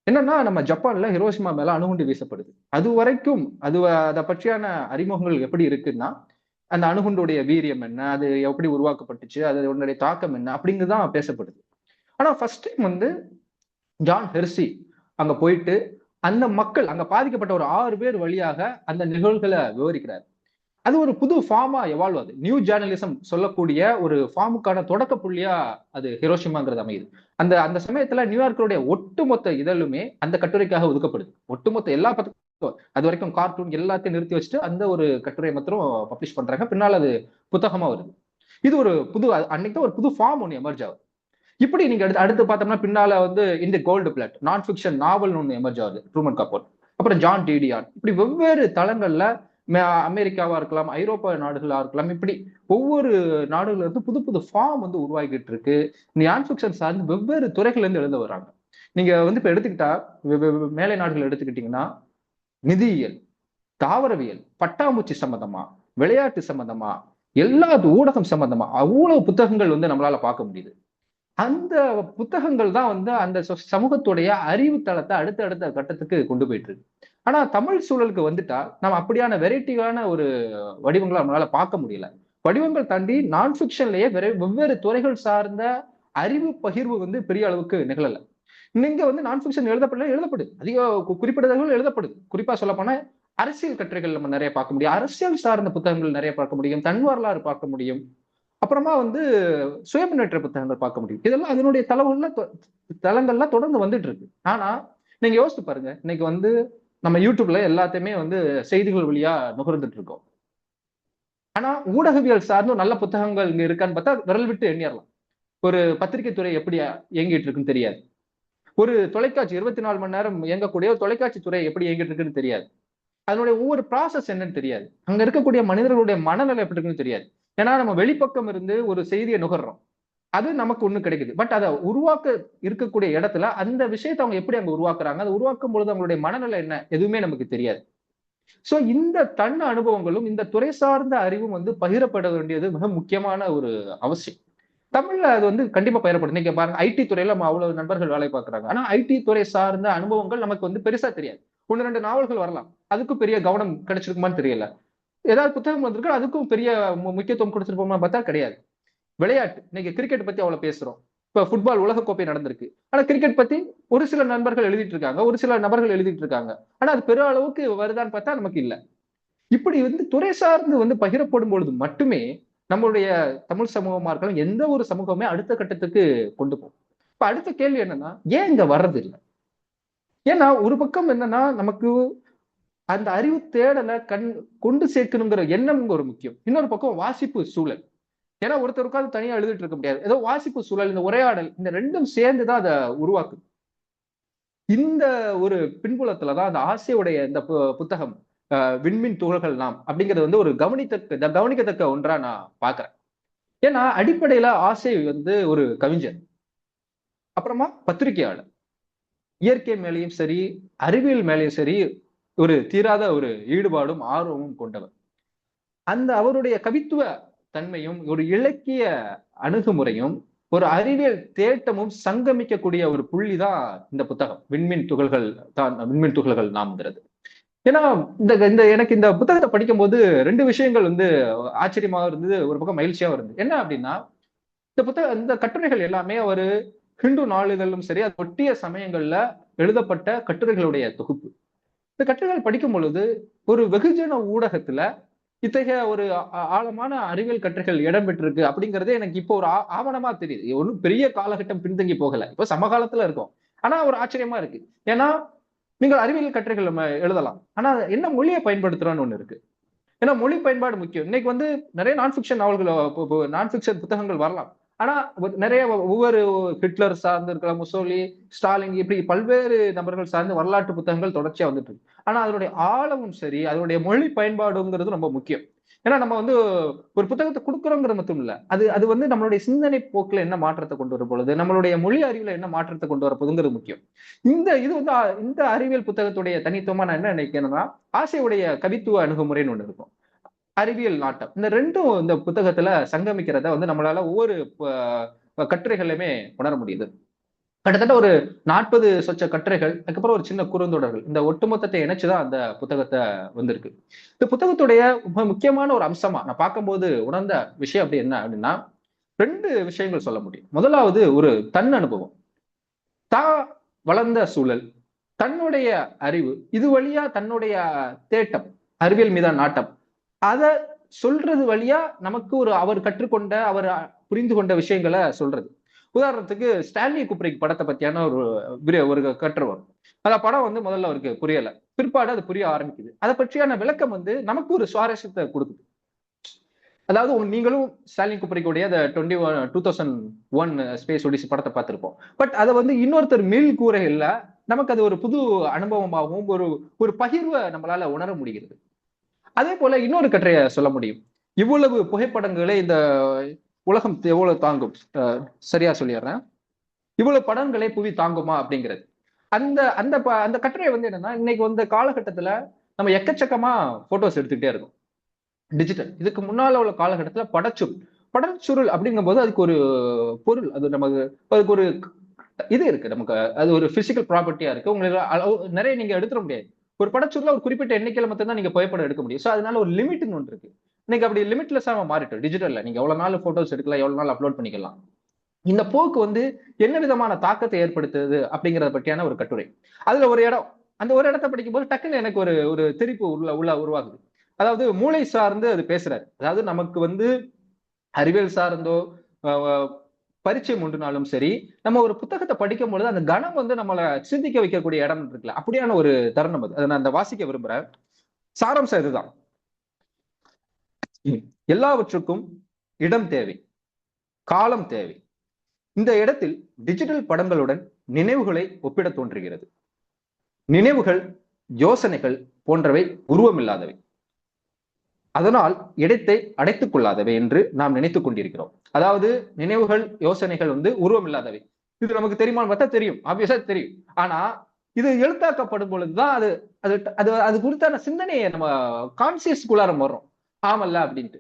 என்னன்னா நம்ம ஜப்பான்ல ஹிரோஷிமா மேல அணுகுண்டு வீசப்படுது. அது வரைக்கும் அதை பற்றியான அறிமுகங்கள் எப்படி இருக்குன்னா, அந்த அணுகுண்டுடைய வீரியம் என்ன, அது எப்படி உருவாக்கப்பட்டுச்சு, அதனுடைய தாக்கம் என்ன அப்படிங்கிறதுதான் பேசப்படுது. ஆனா ஃபர்ஸ்ட் டைம் வந்து ஜான் ஹெர்சி அங்க போயிட்டு அந்த மக்கள் அங்க பாதிக்கப்பட்ட ஒரு 6 பேர் வழியாக அந்த நிகழ்வுகளை விவரிக்கிறார். அது ஒரு புது ஃபார்மா எவால்வ் ஆகுது. நியூ ஜேர்னலிசம் சொல்லக்கூடிய ஒரு ஃபார்முக்கான தொடக்க புள்ளியா அது ஹிரோஷிமாங்கிறது அமையுது. அந்த அந்த சமயத்துல நியூயார்க்கருடைய ஒட்டுமொத்த இதழுமே அந்த கட்டுரைக்காக ஒதுக்கப்படுது. ஒட்டுமொத்த எல்லா அது வரைக்கும் கார்ட்டூன் எல்லாத்தையும் நிறுத்தி வச்சுட்டு அந்த ஒரு கட்டுரை மாத்திரம் பப்ளிஷ் பண்றாங்க. பின்னால் அது புத்தகமா வருது. இது ஒரு புது அன்னைக்கு ஒரு புது ஃபார்ம் ஒன்று எமர்ஜ் ஆகுது. இப்படி நீங்க அடுத்து பார்த்தோம்னா பின்னால வந்து இந்த கோல்டு பிளட் நான் ஃபிக்ஷன் நாவல் ஒன்று எமர்ஜ் ஆகுது, ட்ரூமன் கப்போர்ட். அப்புறம் ஜான் டிடிஆர். இப்படி வெவ்வேறு தளங்கள்ல அமெரிக்காவா இருக்கலாம், ஐரோப்பா நாடுகளா இருக்கலாம், இப்படி ஒவ்வொரு நாடுகள்ல இருந்து புது புது ஃபார்ம் வந்து உருவாகிட்டு இருக்கு. நான் ஃபிக்ஷன் சார்ந்து வெவ்வேறு துறைகள்ல இருந்து எழுத வர்றாங்க. நீங்க வந்து இப்ப எடுத்துக்கிட்டா மேலை நாடுகள் எடுத்துக்கிட்டீங்கன்னா நிதியியல், தாவரவியல், பட்டாம்பூச்சி சம்பந்தமா, விளையாட்டு சம்பந்தமா, எல்லா ஊடகம் சம்பந்தமா அவ்வளவு புத்தகங்கள் வந்து நம்மளால பார்க்க முடியுது. அந்த புத்தகங்கள் தான் வந்து அந்த சமூகத்துடைய அறிவு தளத்தை அடுத்த கட்டத்துக்கு கொண்டு போயிட்டு இருக்கு. ஆனா தமிழ் சூழலுக்கு வந்துட்டா நம்ம அப்படியான வெரைட்டியான ஒரு வடிவங்களை நம்மளால பார்க்க முடியல. வடிவங்கள் தாண்டி நான் ஃபிக்ஷன்லயே வெவ்வேறு துறைகள் சார்ந்த அறிவு பகிர்வு வந்து பெரிய அளவுக்கு நிகழல. நீங்க வந்து நான் ஃபிக்ஷன் எழுதப்படுது, அதிக குறிப்பிடத்தகவல் எழுதப்படுது. குறிப்பா சொல்ல போனா அரசியல் கட்டுரைகள் நம்ம நிறைய பார்க்க முடியும், அரசியல் சார்ந்த புத்தகங்கள் நிறைய பார்க்க முடியும், தன் வரலாறு பார்க்க முடியும், அப்புறமா வந்து சுய முன்னேற்ற புத்தகங்கள் பார்க்க முடியும். இதெல்லாம் அதனுடைய தளங்கள்ல தொடர்ந்து வந்துட்டு இருக்கு. ஆனா நீங்க யோசிச்சு பாருங்க, இன்னைக்கு வந்து நம்ம யூடியூப்ல எல்லாத்தையுமே வந்து செய்திகள் வழியா நுகர்ந்துட்டு இருக்கோம். ஆனா ஊடகவியல் சார்ந்த நல்ல புத்தகங்கள் இங்க இருக்கான்னு பார்த்தா விரல் விட்டு எண்ணிடலாம். ஒரு பத்திரிகை துறை எப்படி இயங்கிட்டு இருக்குன்னு தெரியாது. ஒரு தொலைக்காட்சி 24 மணி நேரம் இயங்கக்கூடிய ஒரு தொலைக்காட்சி துறை எப்படி இயங்கிட்டு இருக்குன்னு தெரியாது. அதனுடைய ஒவ்வொரு ப்ராசஸ் என்னன்னு தெரியாது. அங்க இருக்கக்கூடிய மனிதர்களுடைய மனநிலை எப்படி இருக்குன்னு தெரியாது. ஏன்னா நம்ம வெளிப்பக்கம் இருந்து ஒரு செய்தியை நுகர்றோம், அது நமக்கு ஒண்ணு கிடைக்குது. பட் அதை உருவாக்க இருக்கக்கூடிய இடத்துல அந்த விஷயத்தை அவங்க எப்படி அங்க உருவாக்குறாங்க, அதை உருவாக்கும் பொழுது அவங்களுடைய மனநிலை என்ன, எதுவுமே நமக்கு தெரியாது. சோ இந்த தன் அனுபவங்களும் இந்த துறை சார்ந்த அறிவும் வந்து பகிரப்பட வேண்டியது மிக முக்கியமான ஒரு அவசியம். தமிழ்ல அது வந்து கண்டிப்பா பயிரப்படும். நீங்க பாருங்க, ஐடி துறையில நம்ம அவ்வளவு நண்பர்கள் வேலை பார்க்கறாங்க. ஆனா ஐடி துறை சார்ந்த அனுபவங்கள் நமக்கு வந்து பெருசா தெரியாது. 1-2 நாவல்கள் வரலாம், அதுக்கும் பெரிய கவனம் கிடைச்சிருக்குமான்னு தெரியல. ஏதாவது புத்தகம் வந்திருக்கு, அதுக்கும் பெரிய முக்கியத்துவம் கொடுத்துருப்போமா பார்த்தா கிடையாது. விளையாட்டு, இன்னைக்கு கிரிக்கெட் பத்தி அவ்வளவு பேசுறோம். இப்ப ஃபுட்பால் உலகக்கோப்பை நடந்திருக்கு, ஆனா கிரிக்கெட் பத்தி ஒரு சில நண்பர்கள் எழுதிட்டு இருக்காங்க, ஒரு சில நபர்கள் எழுதிட்டு இருக்காங்க. ஆனா அது பெரிய அளவுக்கு வருதான்னு பார்த்தா நமக்கு இல்ல. இப்படி வந்து துறை சார்ந்து வந்து பகிரப்படும் பொழுது மட்டுமே நம்மளுடைய தமிழ் சமூகமா இருக்கலாம், எந்த ஒரு சமூகமே அடுத்த கட்டத்துக்கு கொண்டு போகும். இப்ப அடுத்த கேள்வி என்னன்னா, ஏன் இங்க வர்றது இல்லை? ஏன்னா ஒரு பக்கம் என்னன்னா நமக்கு அந்த அறிவு தேடலை கொண்டு சேர்க்கணுங்கிற எண்ணம் ஒரு முக்கியம். இன்னொரு பக்கம் வாசிப்பு சூழல். ஏன்னா ஒருத்தருக்காவது தனியா எழுதிட்டு இருக்க முடியாது. ஏதோ வாசிப்பு சூழல், இந்த உரையாடல், இந்த ரெண்டும் சேர்ந்துதான் அதை உருவாக்குது. இந்த ஒரு பின்புலத்துலதான் அந்த ஆசையுடைய இந்த புத்தகம் விண்மீன் துகள்கள் நாம் அப்படிங்கிறது வந்து ஒரு கவனிக்கத்தக்க ஒன்றா நான் பாக்குறேன். ஏன்னா அடிப்படையில ஆசை வந்து ஒரு கவிஞர், அப்புறமா பத்திரிகையாளர், இயற்கை மேலேயும் சரி அறிவியல் மேலேயும் சரி ஒரு தீராத ஒரு ஈடுபாடும் ஆர்வமும் கொண்டவர். அந்த அவருடைய கவித்துவ தன்மையும் ஒரு இலக்கிய அணுகுமுறையும் ஒரு அறிவியல் தேட்டமும் சங்கமிக்கக்கூடிய ஒரு புள்ளிதான் இந்த புத்தகம் விண்மீன் துகள்கள் நாம்ங்கிறது. ஏன்னா இந்த எனக்கு இந்த புத்தகத்தை படிக்கும் போது 2 விஷயங்கள் வந்து ஆச்சரியமாக இருந்தது, ஒரு பக்கம் மகிழ்ச்சியாகவும் இருந்தது. என்ன அப்படின்னா, இந்த கட்டுரைகள் எல்லாமே ஒரு ஹிந்து நாளிதழும் சரி அது ஒட்டிய சமயங்கள்ல எழுதப்பட்ட கட்டுரைகளுடைய தொகுப்பு. இந்த கட்டுரைகள் படிக்கும் பொழுது ஒரு வெகுஜன ஊடகத்துல இத்தகைய ஒரு ஆழமான அறிவியல் கட்டுரைகள் இடம்பெற்றிருக்கு அப்படிங்கிறது எனக்கு இப்போ ஒரு ஆவணமா தெரியுது. ஒன்றும் பெரிய காலகட்டம் பின்தங்கி போகல, இப்போ சமகாலத்துல இருக்கும். ஆனா ஒரு ஆச்சரியமா இருக்கு. ஏன்னா நீங்கள் அறிவியல் கட்டுரைகள் நம்ம எழுதலாம், ஆனா என்ன மொழியை பயன்படுத்துறோம்னு ஒண்ணு இருக்கு. ஏன்னா மொழி பயன்பாடு முக்கியம். இன்னைக்கு வந்து நிறைய நான் ஃபிக்ஷன் நாவல்கள், நான் ஃபிக்ஷன் புத்தகங்கள் வரலாம். ஆனா நிறைய ஒவ்வொரு ஹிட்லர் சார்ந்து இருக்கலாம், முசோலி, ஸ்டாலின், இப்படி பல்வேறு நபர்கள் சார்ந்த வரலாற்று புத்தகங்கள் தொடர்ச்சியா வந்துட்டு இருக்கு. ஆனா அதனுடைய ஆழமும் சரி அதனுடைய மொழி பயன்பாடுங்கிறது ரொம்ப முக்கியம். ஏன்னா நம்ம வந்து ஒரு புத்தகத்தை கொடுக்குறோங்கிறது மட்டும் இல்ல, அது அது வந்து நம்மளுடைய சிந்தனை போக்குல என்ன மாற்றத்தை கொண்டு வர பொழுது, நம்மளுடைய மொழி அறிவுல என்ன மாற்றத்தை கொண்டு வர போகுதுங்கிறது முக்கியம். இது வந்து இந்த அறிவியல் புத்தகத்துடைய தனித்துவமா நான் என்ன நினைக்கிறேன்னா, ஆசையுடைய கவித்துவ அணுகுமுறைன்னு ஒண்ணு இருக்கும், அறிவியல் நாட்டம். இந்த ரெண்டும் இந்த புத்தகத்துல சங்கமிக்கிறத வந்து நம்மளால ஒவ்வொரு கட்டுரைகளையுமே உணர முடியுது. கிட்டத்தட்ட ஒரு 40 சொச்ச கட்டுரைகள், அதுக்கப்புறம் ஒரு சின்ன குறுந்தொடர்கள், இந்த ஒட்டுமொத்தத்தை இணைச்சுதான் அந்த புத்தகத்தை வந்திருக்கு. இந்த புத்தகத்துடைய முக்கியமான ஒரு அம்சமா நான் பார்க்கும்போது உணர்ந்த விஷயம் அப்படி என்ன அப்படின்னா, 2 விஷயங்கள் சொல்ல முடியும். முதலாவது ஒரு தன் அனுபவம், தான் வளர்ந்த சூழல், தன்னுடைய அறிவு, இது வழியா தன்னுடைய தேட்டம், அறிவியல் மீதான நாட்டம், அத சொல்றது வழியா நமக்கு அவர் கற்றுக்கொண்ட, அவர் புரிந்து கொண்ட விஷயங்களை சொல்றது. உதாரணத்துக்கு ஸ்டான்லி குப்ரிக் படத்தை பத்தியான ஒரு கட்டுரை வரும். அந்த படம் வந்து முதல்ல அவருக்கு புரியல, பிற்பாடு அது புரிய ஆரம்பிக்குது. அதை பற்றியான விளக்கம் வந்து நமக்கு ஒரு சுவாரஸ்யத்தை கொடுக்குது. அதாவது நீங்களும் ஸ்டான்லி குப்ரிக்குடைய 2001 ஸ்பேஸ் ஒடிசி படத்தை பார்த்திருப்போம். பட் அதை வந்து இன்னொருத்தர் மீள் கூரையில நமக்கு அது ஒரு புது அனுபவமாகவும் ஒரு பகிர்வை நம்மளால உணர முடிகிறது. அதே போல இன்னொரு கட்டுரையை சொல்ல முடியும். இவ்வளவு புகைப்படங்களை இந்த உலகம் எவ்வளவு தாங்கும், சரியா சொல்லிடுறேன், இவ்வளவு படங்களை புவி தாங்குமா அப்படிங்கிறது. அந்த அந்த அந்த கட்டுரை வந்து என்னன்னா, இன்னைக்கு வந்து காலகட்டத்துல நம்ம எக்கச்சக்கமா போட்டோஸ் எடுத்துக்கிட்டே இருக்கோம் டிஜிட்டல். இதுக்கு முன்னால உள்ள காலகட்டத்துல படச்சுருள் அப்படிங்கும் போது அதுக்கு ஒரு பொருள், அதுக்கு ஒரு இது இருக்கு, நமக்கு அது ஒரு பிசிக்கல் ப்ராப்பர்ட்டியா இருக்கு. உங்களுக்கு நிறைய நீங்க எடுத்துட முடியாது. ஒரு படச்சுருள ஒரு குறிப்பிட்ட எண்ணிக்கையில மட்டும் தான் நீங்க புகைப்படம் எடுக்க முடியும். சோ அதனால ஒரு லிமிட்னு ஒன்று இருக்கு. இன்னைக்கு அப்படி லிமிட்லெஸ்ஸா மாறிட்டோம் டிஜிட்டல்ல. நீங்க எவ்வளவு நாள் போட்டோஸ் எடுக்கலாம், எவ்வளவு நாள் அப்லோட் பண்ணிக்கலாம். இந்த போக்கு வந்து என்ன விதமான தாக்கத்தை ஏற்படுத்துது அப்படிங்கறத பற்றியான ஒரு கட்டுரை. அதுல ஒரு இடம், அந்த ஒரு இடத்தை படிக்கும் போது டக்குன்னு எனக்கு ஒரு தெரிப்பு உருவாகுது. அதாவது மூளை சார்ந்து அது பேசுறாரு. அதாவது நமக்கு வந்து அறிவியல் சார்ந்தோ பரிச்சயம் உண்டுனாலும் சரி, நம்ம ஒரு புத்தகத்தை படிக்கும் பொழுது அந்த கணம் வந்து நம்மளை சிந்திக்க வைக்கக்கூடிய இடம் இருக்குல்ல, அப்படியான ஒரு தருணம் அது. அதை நான் அந்த வாசிக்க விரும்புறேன். சாராம்சம் இதுதான். எல்லாவற்றுக்கும் இடம் தேவை, காலம் தேவை. இந்த இடத்தில் டிஜிட்டல் படங்களுடன் நினைவுகளை ஒப்பிட தோன்றுகிறது. நினைவுகள், யோசனைகள் போன்றவை உருவமில்லாதவை, அதனால் இடத்தை அடைத்துக் கொள்ளாதவை என்று நாம் நினைத்துக் கொண்டிருக்கிறோம். அதாவது நினைவுகள், யோசனைகள் வந்து உருவம் இல்லாதவை. இது நமக்கு தெரியுமான்னு பார்த்தா தெரியும், ஆப்வியஸா தெரியும். ஆனா இது எழுத்தாக்கப்படும் பொழுதுதான் அது அது அது அது குறித்தான சிந்தனையை நம்ம கான்சியஸ்குள்ளார வர்றோம், ஆமல்ல அப்படின்ட்டு.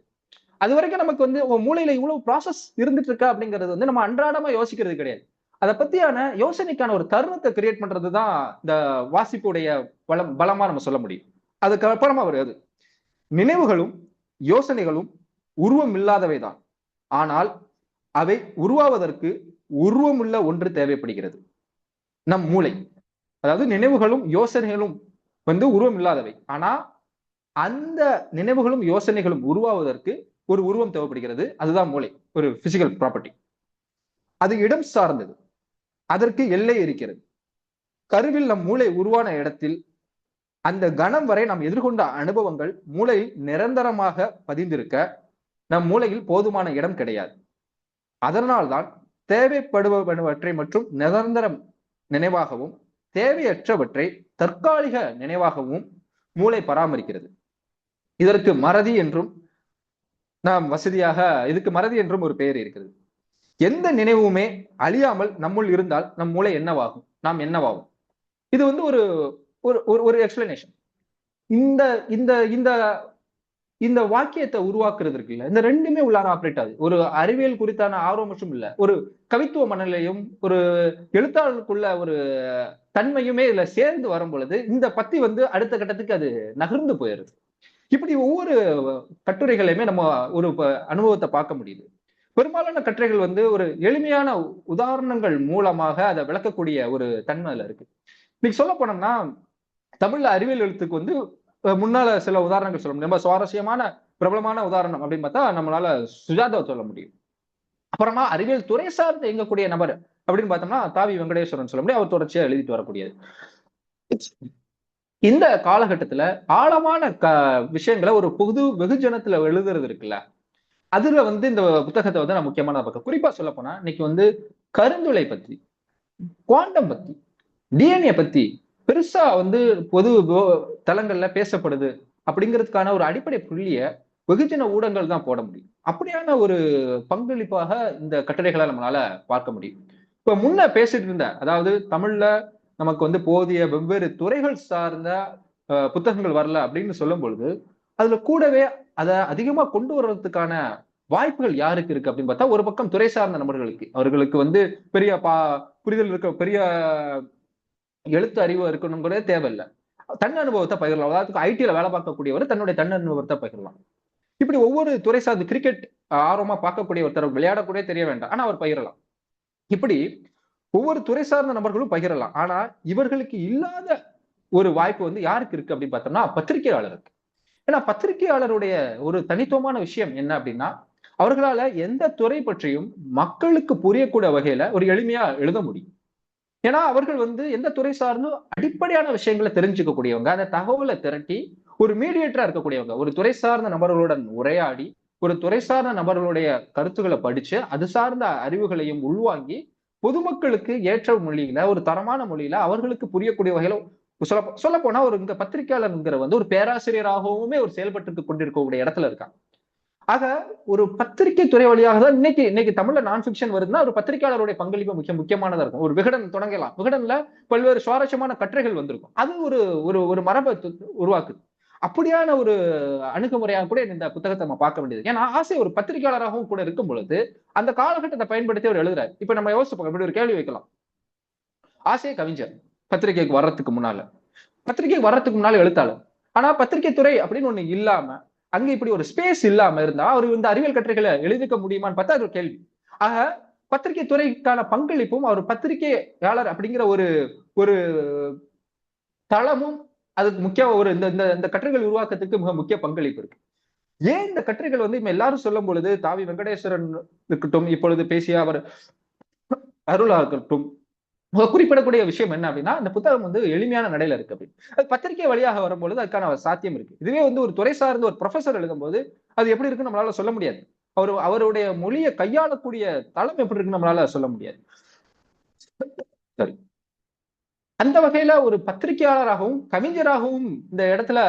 அது வரைக்கும் நமக்கு வந்து மூளையில இவ்வளவு ப்ராசஸ் இருந்துட்டு இருக்கா அப்படிங்கிறது வந்து நம்ம அன்றாடமா யோசிக்கிறது கிடையாது. அதை பத்தியான யோசனைக்கான ஒரு தருணத்தை கிரியேட் பண்றதுதான் இந்த வாசிப்புடைய பலமா நம்ம சொல்ல முடியும். அதுக்கப்புறமா வருது, நினைவுகளும் யோசனைகளும் உருவம் இல்லாதவைதான், ஆனால் அவை உருவாவதற்கு உருவமுள்ள ஒன்று தேவைப்படுகிறது, நம் மூளை. அதாவது நினைவுகளும் யோசனைகளும் வந்து உருவம் இல்லாதவை, ஆனா அந்த நினைவுகளும் யோசனைகளும் உருவாவதற்கு ஒரு உருவம் தேவைப்படுகிறது, அதுதான் மூளை, ஒரு பிசிக்கல் ப்ராப்பர்ட்டி. அது இடம் சார்ந்தது, அதற்கு எல்லை இருக்கிறது. கருவில் நம் மூளை உருவான இடத்தில் அந்த கணம் வரை நாம் எதிர்கொண்ட அனுபவங்கள் மூளையில் நிரந்தரமாக பதிந்திருக்க நம் மூளையில் போதுமான இடம் கிடையாது. அதனால்தான் தேவைப்படுபவற்றை மற்றும் நிரந்தர நினைவாகவும் தேவையற்றவற்றை தற்காலிக நினைவாகவும் மூளை பராமரிக்கிறது. இதற்கு மறதி என்றும் இதுக்கு மறதி என்றும் ஒரு பெயர் இருக்கிறது. எந்த நினைவுமே அழியாமல் நம்முள் இருந்தால் நம் மூளை என்னவாகும், நாம் என்னவாகும்? இது வந்து ஒரு எக்ஸ்பிளனேஷன். இந்த இந்த இந்த இந்த வாக்கியத்தை உருவாக்குறதுக்கு இல்ல, இந்த ரெண்டுமே உள்ளார ஆப்ரேட் ஆகுது. ஒரு அறிவியல் குறித்தான ஆர்வம் மட்டும் இல்ல, ஒரு கவித்துவ மனநிலையும் ஒரு எழுத்தாளருக்குள்ள ஒரு தன்மையுமே இதுல சேர்ந்து வரும் பொழுது இந்த பத்தி வந்து அடுத்த கட்டத்துக்கு அது நகர்ந்து போயிருது. இப்படி ஒவ்வொரு கட்டுரைகளையுமே நம்ம ஒரு அனுபவத்தை பார்க்க முடியுது. பெரும்பாலான கட்டுரைகள் வந்து ஒரு எளிமையான உதாரணங்கள் மூலமாக அதை விளக்கக்கூடிய ஒரு தன்மை அதுல இருக்கு. இன்னைக்கு சொல்ல போனோம்னா தமிழ்ல அறிவியல் எழுத்துக்கு வந்து முன்னால சில உதாரணங்கள் சொல்ல முடியும். ரொம்ப சுவாரஸ்யமான பிரபலமான உதாரணம் அப்படின்னு பார்த்தா நம்மளால சுஜாதாவை சொல்ல முடியும். அப்புறமா அறிவியல் துறை சார்ந்து இயங்கக்கூடிய நபர் அப்படின்னு பார்த்தோம்னா தாவி வெங்கடேஸ்வரன் சொல்ல முடியும். அவர் தொடர்ச்சியா எழுதிட்டு வரக்கூடியது. இந்த காலகட்டத்துல ஆழமான விஷயங்களை ஒரு பொது வெகுஜனத்துல எழுதுறது இருக்குல்ல, அதுல வந்து இந்த புத்தகத்தை வந்து நான் முக்கியமான பக்கம் குறிப்பா சொல்ல போனா இன்னைக்கு வந்து கருந்துளை பத்தி, குவாண்டம் பத்தி, டிஎன்ஏ பத்தி பெருசா வந்து பொது தளங்கள்ல பேசப்படுது அப்படிங்கிறதுக்கான ஒரு அடிப்படை புள்ளிய வெகுஜன ஊடகங்கள் தான் போட முடியும். அப்படியான ஒரு பங்களிப்பாக இந்த கட்டுரைகளை நம்மளால பார்க்க முடியும். இப்ப முன்ன பேசிட்டு இருந்த, அதாவது தமிழ்ல நமக்கு வந்து போதிய வெவ்வேறு துறைகள் சார்ந்த புத்தகங்கள் வரல அப்படின்னு சொல்லும் பொழுது, அதுல கூடவே அதை அதிகமா கொண்டு வர்றதுக்கான வாய்ப்புகள் யாருக்கு இருக்கு அப்படின்னு பார்த்தா, ஒரு பக்கம் துறை சார்ந்த நபர்களுக்கு, அவர்களுக்கு வந்து பெரிய புரிதல் இருக்க, பெரிய எழுத்து அறிவு இருக்கணுங்கிறதே தேவையில்லை, தன் அனுபவத்தை பகிரலாம். அதாவது ஐடில வேலை பார்க்கக்கூடியவர் தன்னுடைய தன் அனுபவத்தை பகிரலாம். இப்படி ஒவ்வொரு துறை சார்ந்து கிரிக்கெட் ஆர்வமா பார்க்கக்கூடிய ஒருத்தர் விளையாடக்கூட தெரிய வேண்டாம், ஆனா அவர் பகிரலாம். இப்படி ஒவ்வொரு துறை சார்ந்த நபர்களும் பகிரலாம். ஆனா இவர்களுக்கு இல்லாத ஒரு வாய்ப்பு வந்து யாருக்கு இருக்கு அப்படின்னு பார்த்தோம்னா பத்திரிகையாளருக்கு. ஏன்னா பத்திரிகையாளருடைய ஒரு தனித்துவமான விஷயம் என்ன அப்படின்னா, அவர்களால எந்த துறை பற்றியும் மக்களுக்கு புரியக்கூடிய வகையில ஒரு எளிமையா எழுத முடியும். ஏன்னா அவர்கள் வந்து எந்த துறை சார்ந்தும் அடிப்படையான விஷயங்களை தெரிஞ்சுக்க கூடியவங்க, அந்த தகவலை திரட்டி ஒரு மீடியேட்டரா இருக்கக்கூடியவங்க, ஒரு துறை சார்ந்த நபர்களுடன் உரையாடி, ஒரு துறை சார்ந்த நபர்களுடைய கருத்துக்களை படிச்சு அது சார்ந்த அறிவுகளையும் உள்வாங்கி பொதுமக்களுக்கு ஏற்ற மொழியில, ஒரு தரமான மொழியில அவர்களுக்கு புரியக்கூடிய வகையில சொல்ல போனா ஒரு இந்த பத்திரிகையாளர்ங்கிற வந்து ஒரு பேராசிரியராகவுமே ஒரு செயல்பட்டு கொண்டிருக்கக்கூடிய இடத்துல இருக்காங்க. ஆக ஒரு பத்திரிகை துறை வழியாக தான் இன்னைக்கு தமிழ்ல நான் ஃபிக்ஷன் வருதுன்னா ஒரு பத்திரிகையாளருடைய பங்களிப்பு முக்கியமானதா இருக்கும். ஒரு விகடன் தொடங்கலாம், விகடன்ல பல்வேறு சுவாரஸ்யமான கட்டுரைகள் வந்திருக்கும், அது ஒரு ஒரு ஒரு மரபை உருவாக்குது. அப்படியான ஒரு அணுகுமுறையாக கூட இந்த புத்தகத்தை நம்ம பார்க்க வேண்டியது. ஏன்னா ஆசை ஒரு பத்திரிகையாளராகவும் கூட இருக்கும் பொழுது அந்த காலகட்டத்தை பயன்படுத்தி அவர் எழுதுறாரு. இப்ப நம்ம யோசிப்போம், இப்படி ஒரு கேள்வி வைக்கலாம். ஆசை கவிஞர், பத்திரிகைக்கு வர்றதுக்கு முன்னால எழுத்தாளர். ஆனா பத்திரிகை துறை அப்படின்னு ஒண்ணு இல்லாம, அங்க இப்படி ஒரு ஸ்பேஸ் இல்லாம இருந்தா அவர் இந்த அறிவியல் கட்டுரைகளை எழுதிக்க முடியுமான்னு பார்த்தா அது ஒரு கேள்வி. ஆக பத்திரிகை துறைக்கான பங்களிப்பும் அவர் பத்திரிகையாளர் அப்படிங்கிற ஒரு ஒரு தளமும் அதுக்கு முக்கிய ஒரு இந்த கட்டுரைகள் உருவாக்கத்துக்கு மிக முக்கிய பங்களிப்பு இருக்கு. ஏன் இந்த கட்டுரைகள் வந்து இப்ப எல்லாரும் சொல்லும் பொழுது தாவி வெங்கடேஸ்வரன் இருக்கட்டும், இப்பொழுது பேசிய அவர் அருளா இருக்கட்டும், குறிப்பிடக்கூடிய விஷயம் என்ன அப்படின்னா, இந்த புத்தகம் வந்து எளிமையான நடையில இருக்கு அப்படின்னு. அது பத்திரிகை வழியாக வரும்பொழுது அதுக்கான சாத்தியம் இருக்கு. இதுவே வந்து ஒரு துறை சார்ந்த ஒரு ப்ரொஃபசர் எழுதும்போது அது எப்படி இருக்குன்னு நம்மளால சொல்ல முடியாது. அவருடைய மொழியை கையாளக்கூடிய தளம் எப்படி இருக்குன்னு நம்மளால சொல்ல முடியாது. சரி, அந்த வகையில ஒரு பத்திரிகையாளராகவும் கவிஞராகவும் இந்த இடத்துல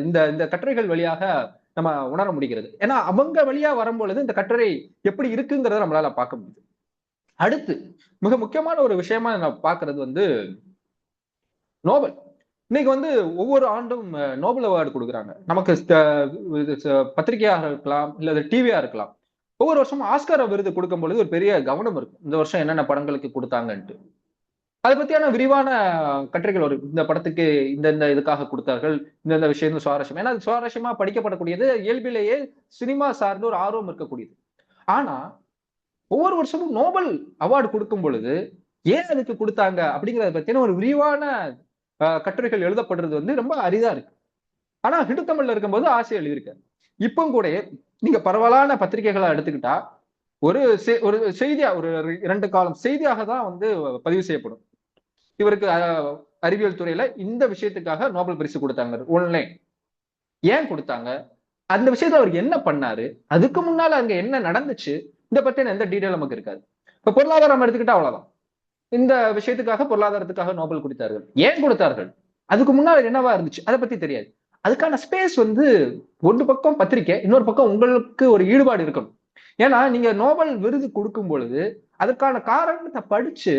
இந்த இந்த கட்டுரைகள் வழியாக நம்ம உணர முடிகிறது. ஏன்னா அவங்க வழியா வரும்பொழுது இந்த கட்டுரை எப்படி இருக்குங்கிறத நம்மளால பார்க்க முடியுது. அடுத்து மிக முக்கியமான ஒரு விஷயமா நான் பார்க்கிறது வந்து நோபல். இன்னைக்கு வந்து ஒவ்வொரு ஆண்டும் நோபல் அவார்டு கொடுக்குறாங்க. நமக்கு பத்திரிகையாக இருக்கலாம், இல்ல டிவியா இருக்கலாம். ஒவ்வொரு வருஷமும் ஆஸ்கார் விருது கொடுக்கும் பொழுது ஒரு பெரிய கவனம் இருக்கும், இந்த வருஷம் என்னென்ன படங்களுக்கு கொடுத்தாங்கன்ட்டு. அதை பத்தியான விரிவான கட்டுரைகள் வரும். இந்த படத்துக்கு இந்த இதுக்காக கொடுத்தார்கள், இந்த விஷயம் சுவாரஸ்யம். ஏன்னா அது சுவாரஸ்யமா படிக்கப்படக்கூடியது, இயல்பிலேயே சினிமா சார்ந்து ஒரு ஆர்வம் இருக்கக்கூடியது. ஆனா ஒவ்வொரு வருஷமும் நோபல் அவார்டு கொடுக்கும் பொழுது ஏன் அதுக்கு கொடுத்தாங்க அப்படிங்கறத பத்தின ஒரு விரிவான கட்டுரைகள் எழுதப்படுறது வந்து ரொம்ப அரிதா இருக்கு. ஆனா ஹிந்து தமிழ்ல இருக்கும்போது ஆசை எழுதியிருக்க. இப்போ கூட நீங்க பரவலான பத்திரிகைகளை எடுத்துக்கிட்டா ஒரு செய்தியா, ஒரு 2 காலம் செய்தியாக தான் வந்து பதிவு செய்யப்படும். இவருக்கு அறிவியல் துறையில இந்த விஷயத்துக்காக நோபல் பரிசு கொடுத்தாங்க, ஒன்லைன். ஏன் கொடுத்தாங்க, அந்த விஷயத்துல அவர் என்ன பண்ணாரு, அதுக்கு முன்னால அங்க என்ன நடந்துச்சு, இதை பத்தின எந்த டீடைல் நமக்கு இருக்காது. இப்ப பொருளாதாரம் எடுத்துக்கிட்டா அவ்வளவுதான். இந்த விஷயத்துக்காக பொருளாதாரத்துக்காக நோபல் கொடுத்தார்கள், ஏன் கொடுத்தார்கள், அதுக்கு முன்னால என்னவா இருந்துச்சு, அதை பத்தி தெரியாது. அதுக்கான ஸ்பேஸ் வந்து ஒரு பக்கம் பத்திரிகை, இன்னொரு பக்கம் உங்களுக்கு ஒரு ஈடுபாடு இருக்கணும். ஏன்னா நீங்க நோபல் விருது கொடுக்கும் பொழுது அதுக்கான காரணத்தை படிச்சு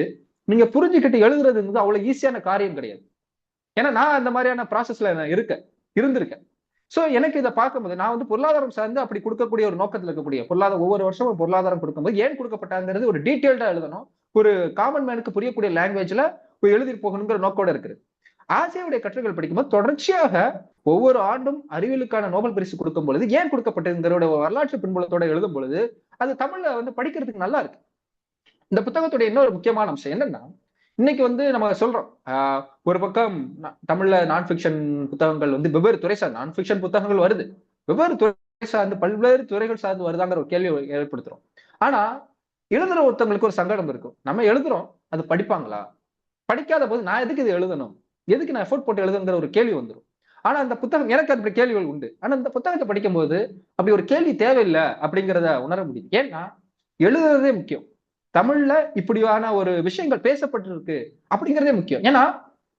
நீங்க புரிஞ்சுக்கிட்டு எழுதுறது வந்து அவ்வளவு ஈஸியான காரியம் கிடையாது. ஏன்னா நான் அந்த மாதிரியான ப்ராசஸ்ல இருந்திருக்கேன். சோ எனக்கு இதை பார்க்கும்போது நான் வந்து பொருளாதாரம் சார்ந்து அப்படி கொடுக்கக்கூடிய ஒரு நோக்கத்துல இருக்கக்கூடிய ஒவ்வொரு வருஷமும் பொருளாதாரம் கொடுக்கும்போது ஏன் கொடுக்கப்பட்டாங்கிறது ஒரு டீட்டெயில்டா எழுதணும், ஒரு காமன் மேனுக்கு புரியக்கூடிய லாங்குவேஜ்ல எழுதி போகணுங்கிற நோக்கோட இருக்குது. ஆசியாவுடைய கட்டுரைகள் படிக்கும்போது தொடர்ச்சியாக ஒவ்வொரு ஆண்டும் அறிவியலுக்கான நோபல் பரிசு கொடுக்கும் பொழுது ஏன் கொடுக்கப்பட்டதுங்கிற வரலாற்று பின்புலத்தோட எழுதும் பொழுது அது தமிழ்ல வந்து படிக்கிறதுக்கு நல்லா இருக்கு. இந்த புத்தகத்துடைய இன்னொரு முக்கியமான அம்சம் என்னன்னா, இன்னைக்கு வந்து நம்ம சொல்றோம் ஒரு பக்கம் தமிழ்ல நான் ஃபிக்ஷன் புத்தகங்கள் வந்து வெவ்வேறு துறை சார்ந்த நான் ஃபிக்ஷன் புத்தகங்கள் வருது, வெவ்வேறு துறை சார்ந்து பல்வேறு துறைகள் சார்ந்து வருதாங்கிற ஒரு கேள்வி ஏற்படுத்துறோம். ஆனா எழுதுற ஒருத்தவங்களுக்கு ஒரு சங்கடம் இருக்கும், நம்ம எழுதுறோம் அது படிப்பாங்களா, படிக்காத போது நான் எதுக்கு இது எழுதணும், எதுக்கு நான் எஃபோர்ட் போட்டு எழுதுங்கிற ஒரு கேள்வி வந்துடும். ஆனா அந்த புத்தகம், எனக்கு அப்படி கேள்விகள் உண்டு, ஆனா இந்த புத்தகத்தை படிக்கும் போது அப்படி ஒரு கேள்வி தேவையில்லை அப்படிங்கிறத உணர முடியுது. ஏன்னா எழுதுறதே முக்கியம், தமிழ்ல இப்படியான ஒரு விஷயங்கள் பேசப்பட்டிருக்கு அப்படிங்கிறதே முக்கியம். ஏன்னா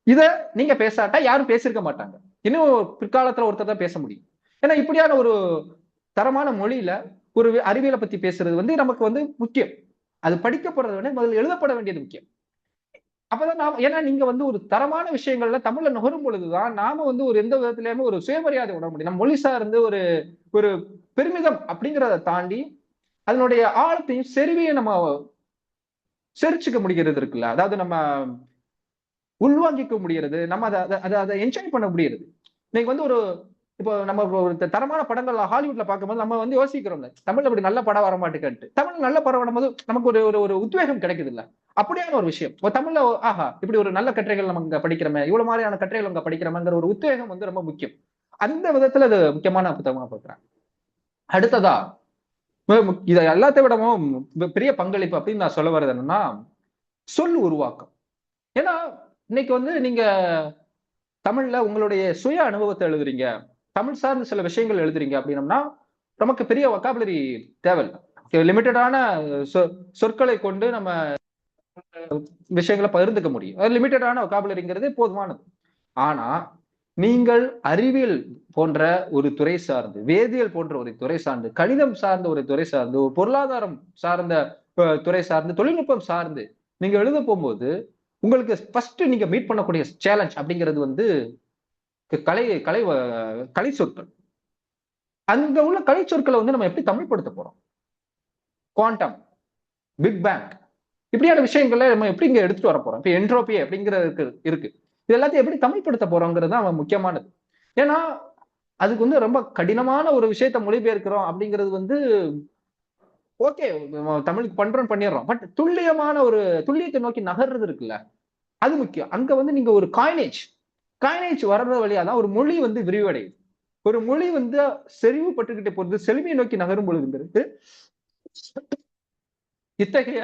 இத நீங்க பேசாட்டா யாரும் பேசியிருக்க மாட்டாங்க, இன்னும் பிற்காலத்துல ஒருத்தர் தான் பேச முடியும். ஏன்னா இப்படியான ஒரு தரமான மொழியில ஒரு அறிவியலை பத்தி பேசுறது வந்து நமக்கு வந்து முக்கியம். அது படிக்கப்படுறத விட முதல்ல எழுதப்பட வேண்டியது முக்கியம். அப்பதான் நாம, ஏன்னா நீங்க வந்து ஒரு தரமான விஷயங்கள்ல தமிழ்ல நுகரும் பொழுதுதான் நாம வந்து ஒரு எந்த விதத்திலயுமே ஒரு சுயமரியாதை உணர முடியும். நம்ம மொழி சார்ந்து ஒரு ஒரு பெருமிதம் அப்படிங்கிறத தாண்டி அதனுடைய ஆழத்தையும் செறிவையும் நம்ம செரிச்சுக்க முடிகிறது இருக்குல்ல. அதாவது நம்ம உள்வாங்கிக்க முடிகிறது. நம்ம அதை என்ஜாய் பண்ண முடியுது. நீங்க வந்து ஒரு இப்போ நம்ம ஒரு தரமான படங்கள் ஹாலிவுட்ல பார்க்கும்போது நம்ம வந்து யோசிக்கிறோம்ல, தமிழ்ல இப்படி நல்ல படம் வர மாட்டேங்குது. தமிழ் நல்ல படம் வரும்போது நமக்கு ஒரு ஒரு ஒரு உத்வேகம் கிடைக்குது இல்ல. அப்படியான ஒரு விஷயம். இப்போ தமிழ்ல ஆஹா இப்படி ஒரு நல்ல கட்டுரைகள் நம்ம இங்க படிக்கிறோமே, இவ்வளவு மாதிரியான கட்டுரைகள் அங்க படிக்கிறோமேங்கிற ஒரு உத்வேகம் வந்து ரொம்ப முக்கியம். அந்த விதத்துல அது முக்கியமான புத்தகமா பார்க்கிறேன். அடுத்ததா இதை எல்லாத்தை விடவும் பெரிய பங்களிப்பு அப்படின்னு நான் சொல்ல வர்றது என்னன்னா, சொல் உருவாக்கம். ஏன்னா இன்னைக்கு வந்து நீங்க தமிழ்ல உங்களுடைய சுய அனுபவத்தை எழுதுறீங்க, தமிழ் சார்ந்த சில விஷயங்கள் எழுதுறீங்க அப்படின்னம்னா நமக்கு பெரிய வொக்காபுலரி தேவையில்லை. லிமிட்டடான சொற்களை கொண்டு நம்ம விஷயங்களை பகிர்ந்துக்க முடியும். லிமிட்டடான வொக்காபுலரிங்கிறது போதுமானது. ஆனா நீங்கள் அறிவியல் போன்ற ஒரு துறை சார்ந்து, வேதியியல் போன்ற ஒரு துறை சார்ந்து, கணிதம் சார்ந்த ஒரு துறை சார்ந்து, ஒரு பொருளாதாரம் சார்ந்த துறை சார்ந்து, தொழில்நுட்பம் சார்ந்து நீங்க எழுத போகும்போது உங்களுக்கு ஃபர்ஸ்ட் நீங்க மீட் பண்ணக்கூடிய சேலஞ்ச் அப்படிங்கிறது வந்து கலை கலை கலை சொற்கள். அங்க உள்ள கலை சொற்களை வந்து நம்ம எப்படி தமிழ்படுத்த போறோம்? குவாண்டம், பிக் பேங் இப்படியான விஷயங்களை நம்ம எப்படி இங்க எடுத்துட்டு வர போறோம்? இப்ப என்ட்ரோபி அப்படிங்கிறது இருக்கு. இது எல்லாத்தையும் எப்படி தமிழ்படுத்த போறோங்கிறது தான் முக்கியமானது. ஏன்னா அதுக்கு வந்து ரொம்ப கடினமான ஒரு விஷயத்த மொழிபெயர்க்கிறோம் அப்படிங்கிறது வந்து ஓகே, தமிழுக்கு பண்றோம் பண்ணிடுறோம். பட் துல்லியமான ஒரு துல்லியத்தை நோக்கி நகர்றது இருக்குல்ல, அது முக்கியம். அங்க வந்து நீங்க ஒரு காயினேஜ் வர்றது வழியா தான் ஒரு மொழி வந்து விரிவடையுது. ஒரு மொழி வந்து செறிவுபட்டுக்கிட்டே போறது, செழுமையை நோக்கி நகரும் பொழுதுங்கிறது இத்தகைய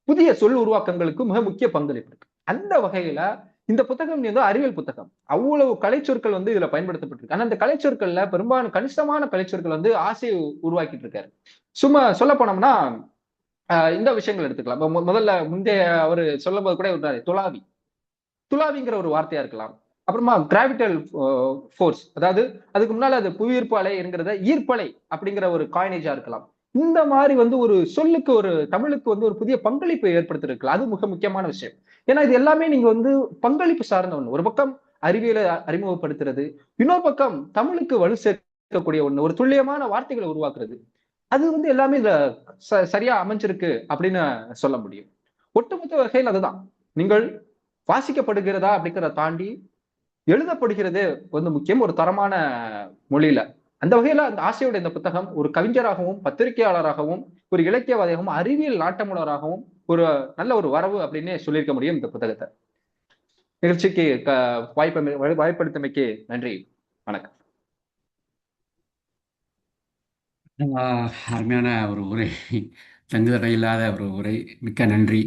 புதிய சொல் உருவாக்கங்களுக்கு மிக முக்கிய பங்களிப்பு இருக்கு. அந்த வகையில இந்த புத்தகம் வந்து அறிவியல் புத்தகம். அவ்வளவு கலைச்சொற்கள் வந்து இதுல பயன்படுத்தப்பட்டிருக்கு. ஆனா அந்த கலைச்சொற்கள்ல பெரும்பாலும் கணிசமான கலைச்சொற்கள் வந்து ஆசையை உருவாக்கிட்டு இருக்காரு. சும்மா சொல்ல போனோம்னா இந்த விஷயங்கள் எடுத்துக்கலாம். முதல்ல முந்தைய அவர் சொல்லும் போது கூட விட்டாரு, துளாவிங்கிற ஒரு வார்த்தையா இருக்கலாம். அப்புறமா கிராவிட்டல் ஃபோர்ஸ், அதாவது அதுக்கு முன்னால அது புவியீர்ப்பு அலை என்கிறத ஈர்ப்பலை அப்படிங்கிற ஒரு காயினேஜா இருக்கலாம். இந்த மாதிரி வந்து ஒரு சொல்லுக்கு ஒரு தமிழுக்கு வந்து ஒரு புதிய பங்களிப்பை ஏற்படுத்திருக்கலாம். அது மிக முக்கியமான விஷயம். ஏன்னா இது எல்லாமே நீங்க வந்து பங்களிப்பு சார்ந்த ஒண்ணு. ஒரு பக்கம் அறிவியலை அறிமுகப்படுத்துறது, இன்னொரு பக்கம் தமிழுக்கு வலு சேர்க்கக்கூடிய ஒண்ணு, ஒரு துல்லியமான வார்த்தைகளை உருவாக்குறது. அது வந்து எல்லாமே இதுல சரியா அமைஞ்சிருக்கு அப்படின்னு சொல்ல முடியும். ஒட்டுமொத்த வகையில் அதுதான். நீங்கள் வாசிக்கப்படுகிறதா அப்படிங்கிறத தாண்டி எழுதப்படுகிறது வந்து முக்கியம், ஒரு தரமான மொழியில. அந்த வகையில அந்த ஆசையோட இந்த புத்தகம் ஒரு கவிஞராகவும், பத்திரிகையாளராகவும், ஒரு இலக்கியவாதியாகவும், அறிவியல் நாட்டமுள்ளவராகவும் ஒரு நல்ல ஒரு வரவு அப்படின்னே சொல்லியிருக்க முடியும் இந்த புத்தகத்தை. நிகழ்ச்சிக்கு வாய்ப்பளித்தமைக்கு நன்றி. வணக்கம். அருமையான ஒரு உரை, தங்குதடை இல்லாத ஒரு உரை. மிக்க நன்றி.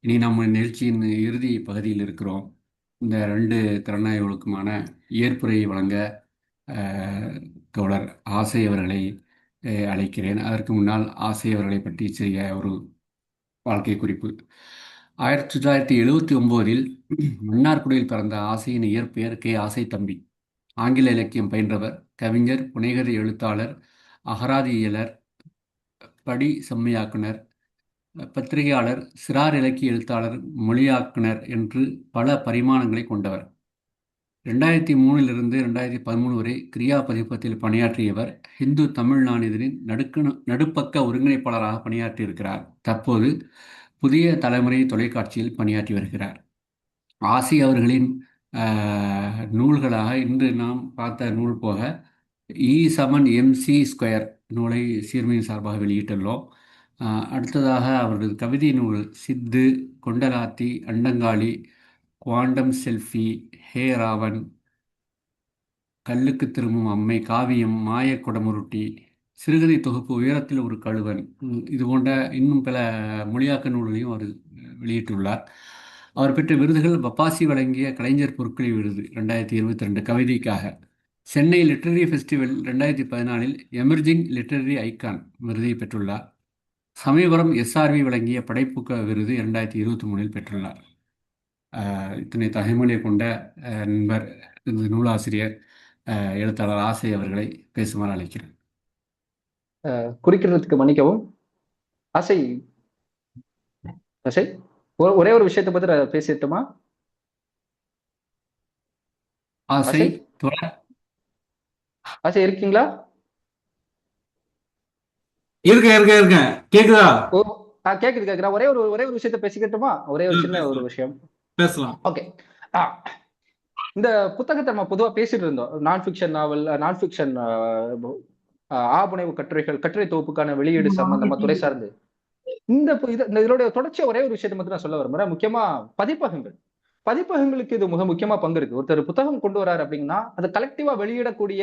இனி நம்ம நிகழ்ச்சியின் இறுதி பகுதியில் இருக்கிறோம். இந்த 2 திறனாய்வுகளுக்குமான ஏற்புரை வழங்க தோழர் ஆசை அவர்களை அழைக்கிறேன். அதற்கு முன்னால் ஆசை அவர்களை பற்றி சிறிய ஒரு வாழ்க்கை குறிப்பு. 1979 மன்னார்குடியில் பிறந்த ஆசையின் இயற்பெயர் கே. ஆசை தம்பி. ஆங்கில இலக்கியம் பயின்றவர், கவிஞர், புனைகதை எழுத்தாளர், அகராதியியலர், படி செம்மையாக்குனர், பத்திரிகையாளர், சிறார் இலக்கிய எழுத்தாளர், மொழியாக்குனர் என்று பல பரிமாணங்களை கொண்டவர். 2003 2013 வரை கிரியா பதிப்பகத்தில் பணியாற்றியவர். ஹிந்து தமிழ் நாளிதழின் நடுப்பக்க ஒருங்கிணைப்பாளராக பணியாற்றியிருக்கிறார். தற்போது புதிய தலைமுறை தொலைக்காட்சியில் பணியாற்றி வருகிறார். ஆசி அவர்களின் நூல்களாக இன்று நாம் பார்த்த நூல் போக E7MC² நூலை சீர்மையின் சார்பாக வெளியிட்டுள்ளோம். அடுத்ததாக அவரது கவிதை நூல் சித்து, கொண்டலாத்தி, அண்டங்காளி, குவாண்டம் செல்ஃபி, ஹே ராவன், கல்லுக்கு திரும்பும் அம்மை, காவியம், மாய குடமுருட்டி, சிறுகதை தொகுப்பு உயரத்தில் ஒரு கழுவன், இது போன்ற இன்னும் பல மொழியாக்க நூல்களையும் அவர் வெளியிட்டுள்ளார். அவர் பெற்ற விருதுகள்: பப்பாசி வழங்கிய கலைஞர் பொற்கொழி விருது 2022 கவிதைக்காக, Chennai literary festival 2014 emerging literary icon விருதை பெற்றுள்ளார். சமயபுரம் SRV வழங்கிய படைப்புக்க விருது 2023 பெற்றுள்ளார். இத்தனை தகைமொழியை கொண்ட நண்பர், நூலாசிரியர், எழுத்தாளர் ஆசை அவர்களை பேசுமாறு அழைக்கிறேன். குறிக்கிறதுக்கு மன்னிக்கவும். ஆசை ஆசை ஒரே ஒரு விஷயத்தை பத்தி நான் பேசிட்டுமா? ஆசை ஆசை தோழர் ஆசை இருக்கீங்களா? இருக்கேன் கேக்குதா? ஓ கேக்குது கேக்குறா. ஒரே ஒரு விஷயத்த பேசிக்கட்டுமா? ஒரே ஒரு சின்ன ஒரு விஷயம் பேசலாம். ஓகே. இந்த புத்தகத்தை நம்ம பொதுவா பேசிட்டு இருந்தோம். நான் ஃபிக்ஷன் நாவல், நான் ஃபிக்ஷன் ஆபுனைவு கட்டுரைகள், கட்டுரை தொகுப்புக்கான வெளியீடு சம்பந்தமா துறை சார்ந்து இதனுடைய தொடர்ச்சியா ஒரே ஒரு விஷயத்தை மட்டும் நான் சொல்ல விரும்புறேன். முக்கியமா பதிப்பகங்களுக்கு இது மிக முக்கியமா பங்கு இருக்கு. ஒருத்தர் புத்தகம் கொண்டு வராரு அப்படின்னா அதை கலெக்டிவா வெளியிடக்கூடிய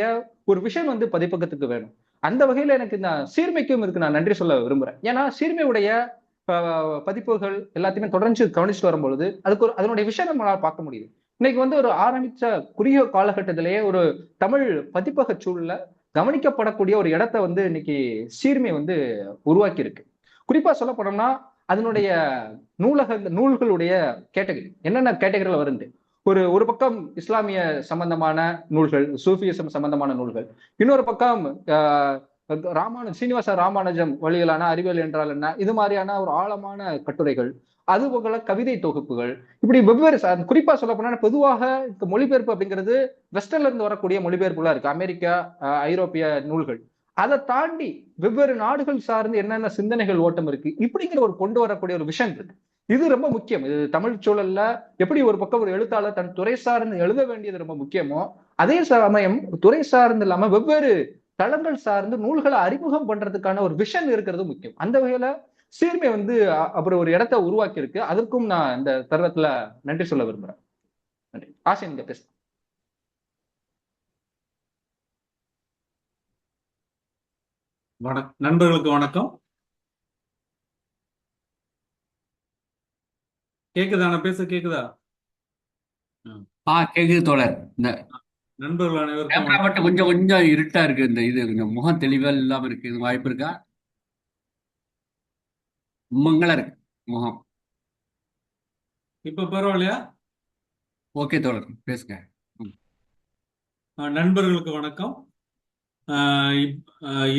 ஒரு விஷயம் பதிப்பகத்துக்கு வேணும். அந்த வகையில எனக்கு இந்த சீர்மைக்கும் இதுக்கு நான் நன்றி சொல்ல விரும்புறேன். ஏன்னா சீர்மையுடைய பதிப்புகள் எல்லாத்தையுமே தொடர்ந்து கவனிச்சுட்டு வரும்பொழுது அதனுடைய விஷயம் நம்மளால பார்க்க முடியுது. இன்னைக்கு ஒரு ஆரம்பிச்ச குறுகிய காலகட்டத்திலேயே ஒரு தமிழ் பதிப்பக சூழல்ல கவனிக்கப்படக்கூடிய ஒரு இடத்தை இன்னைக்கு சீர்மை உருவாக்கி இருக்கு. குறிப்பா சொல்ல போனோம்னா அதனுடைய நூல்களுடைய கேட்டகரி என்னென்ன கேட்டகரியில வருது. ஒரு பக்கம் இஸ்லாமிய சம்பந்தமான நூல்கள், சூஃபியிசம் சம்பந்தமான நூல்கள், இன்னொரு பக்கம் சீனிவாச ராமானுஜம் வழியிலான அறிவியல் என்றால் என்ன, இது மாதிரியான ஒரு ஆழமான கட்டுரைகள், அது போல கவிதை தொகுப்புகள், இப்படி வெவ்வேறு குறிப்பா சொல்ல போனா பொதுவாக மொழிபெயர்ப்பு அப்படிங்கிறது வெஸ்டர்ன்ல இருந்து வரக்கூடிய மொழிபெயர்ப்புலாம் இருக்கு. அமெரிக்கா, ஐரோப்பிய நூல்கள். அதை தாண்டி வெவ்வேறு நாடுகள் சார்ந்து என்னென்ன சிந்தனைகள் ஓட்டம் இருக்கு, இப்படிங்கிற ஒரு கொண்டு வரக்கூடிய ஒரு விஷயம் இருக்கு. இது ரொம்ப முக்கியம். இது தமிழ் சூழல்ல எப்படி ஒரு பக்கம் ஒரு எழுத்தாளர் தன் துறை சார்ந்து எழுத வேண்டியது ரொம்ப முக்கியமோ, அதே சமயம் துறை சார்ந்து இல்லாம வெவ்வேறு தளங்கள் சார்ந்து நூல்களை அறிமுகம் பண்றதுக்கான ஒரு விஷன் இருக்கிறது முக்கியம். அந்த வகையில சீர்மை அப்புறம் ஒரு இடத்தை உருவாக்கி இருக்கு. அதற்கும் நான் இந்த தருணத்துல நன்றி சொல்ல விரும்புறேன். நன்றி. ஆசை நீங்க பேச. நண்பர்களுக்கு வணக்கம். கேக்குதா? நான் பேச கேக்குதா? கேக்குது தோழர். இந்த நண்பர்கள் அனைவருக்கும் மட்டும் கொஞ்சம் கொஞ்சம் இருட்டா இருக்கு. இந்த இது கொஞ்சம் முகம் தெளிவா இல்லாம இருக்கு. இது வாய்ப்பு இருக்கா? மங்களா இருக்கு முகம். இப்ப பரவாயில்லையா? ஓகே தோழர், பேசுங்க. நண்பர்களுக்கு வணக்கம்.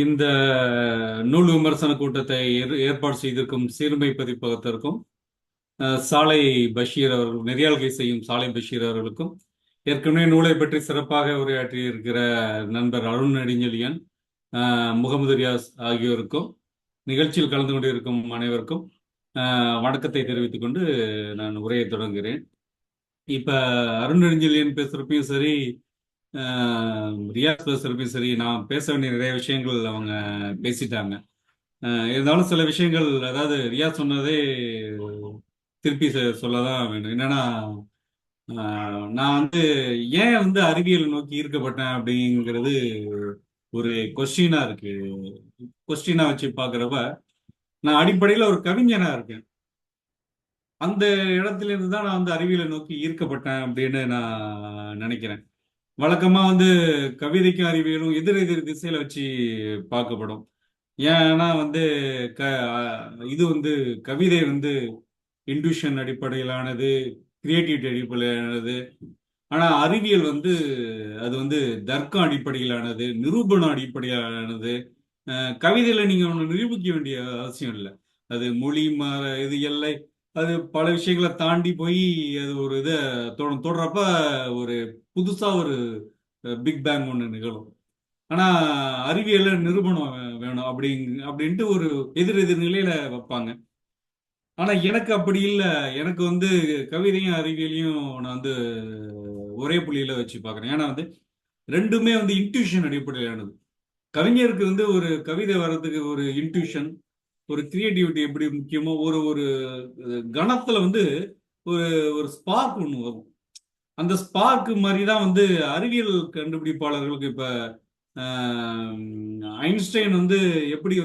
இந்த நூல் விமர்சன கூட்டத்தை ஏற்பாடு செய்திருக்கும் சீர்மை பதிப்பகத்திற்கும் சாலை பஷீர் அவர்கள், நெறியாள்கை செய்யும் சாலை பஷீர் அவர்களுக்கும், ஏற்கனவே நூலை பற்றி சிறப்பாக உரையாற்றி இருக்கிற நண்பர் அருண் நெடுஞ்செழியன், முகமது ரியாஸ் ஆகியோருக்கும், நிகழ்ச்சியில் கலந்து கொண்டிருக்கும் அனைவருக்கும் வணக்கத்தை தெரிவித்துக் கொண்டு நான் உரையை தொடங்குகிறேன். இப்ப அருண் நெடுஞ்செழியன் பேசுறப்பையும் சரி, ரியாஸ் பேசுறப்பையும் சரி, நான் பேச வேண்டிய நிறைய விஷயங்கள் அவங்க பேசிட்டாங்க. இருந்தாலும் சில விஷயங்கள், அதாவது ரியாஸ் சொன்னதே திருப்பி சொல்லதான் வேணும். என்னன்னா, நான் ஏன் அறிவியல் நோக்கி ஈர்க்கப்பட்டேன் அப்படிங்கிறது ஒரு கொஸ்டினா இருக்கு. கொஸ்டினா வச்சு பாக்குறப்ப நான் அடிப்படையில ஒரு கவிஞனா இருக்கேன். அந்த இடத்துல இருந்து தான் நான் அறிவியலை நோக்கி ஈர்க்கப்பட்டேன் அப்படின்னு நான் நினைக்கிறேன். வழக்கமா கவிதைக்கும் அறிவியலும் எதிர் எதிர் திசையில வச்சு பார்க்கப்படும். ஏன்னா இது கவிதை இன்ட்யூஷன் அடிப்படையிலானது, கிரியேட்டிவிட்டி அடிப்படையிலானது. ஆனா அறிவியல் அது தர்க்கம் அடிப்படையிலானது, நிரூபணம் அடிப்படையிலானது. கவிதையில நீங்க ஒண்ணு நிரூபிக்க வேண்டிய அவசியம் இல்லை. அது மொழி இது எல்லை, அது பல விஷயங்களை தாண்டி போய் அது ஒரு இதை தொடர்றப்ப ஒரு புதுசா ஒரு பிக் பேங் ஒண்ணு நிகழும். ஆனா அறிவியல்ல நிரூபணம் வேணும் அப்படின்ட்டு ஒரு எதிர் எதிர் நிலையில வைப்பாங்க. ஆனா எனக்கு அப்படி இல்லை. எனக்கு கவிதையும் அறிவியலையும் நான் ஒரே புள்ளியில வச்சு பார்க்குறேன். ஏன்னா ரெண்டுமே இன்ட்யூஷன் அடிப்படையிலானது. கவிஞருக்கு ஒரு கவிதை வர்றதுக்கு ஒரு இன்ட்யூஷன், ஒரு கிரியேட்டிவிட்டி எப்படி முக்கியமோ, ஒரு ஒரு கணத்துல ஒரு ஒரு ஸ்பார்க் ஒன்று வரும். அந்த ஸ்பார்க் மாதிரி தான் அறிவியல் கண்டுபிடிப்பாளர்களுக்கு இப்ப ஐன்ஸ்டைன் எப்படி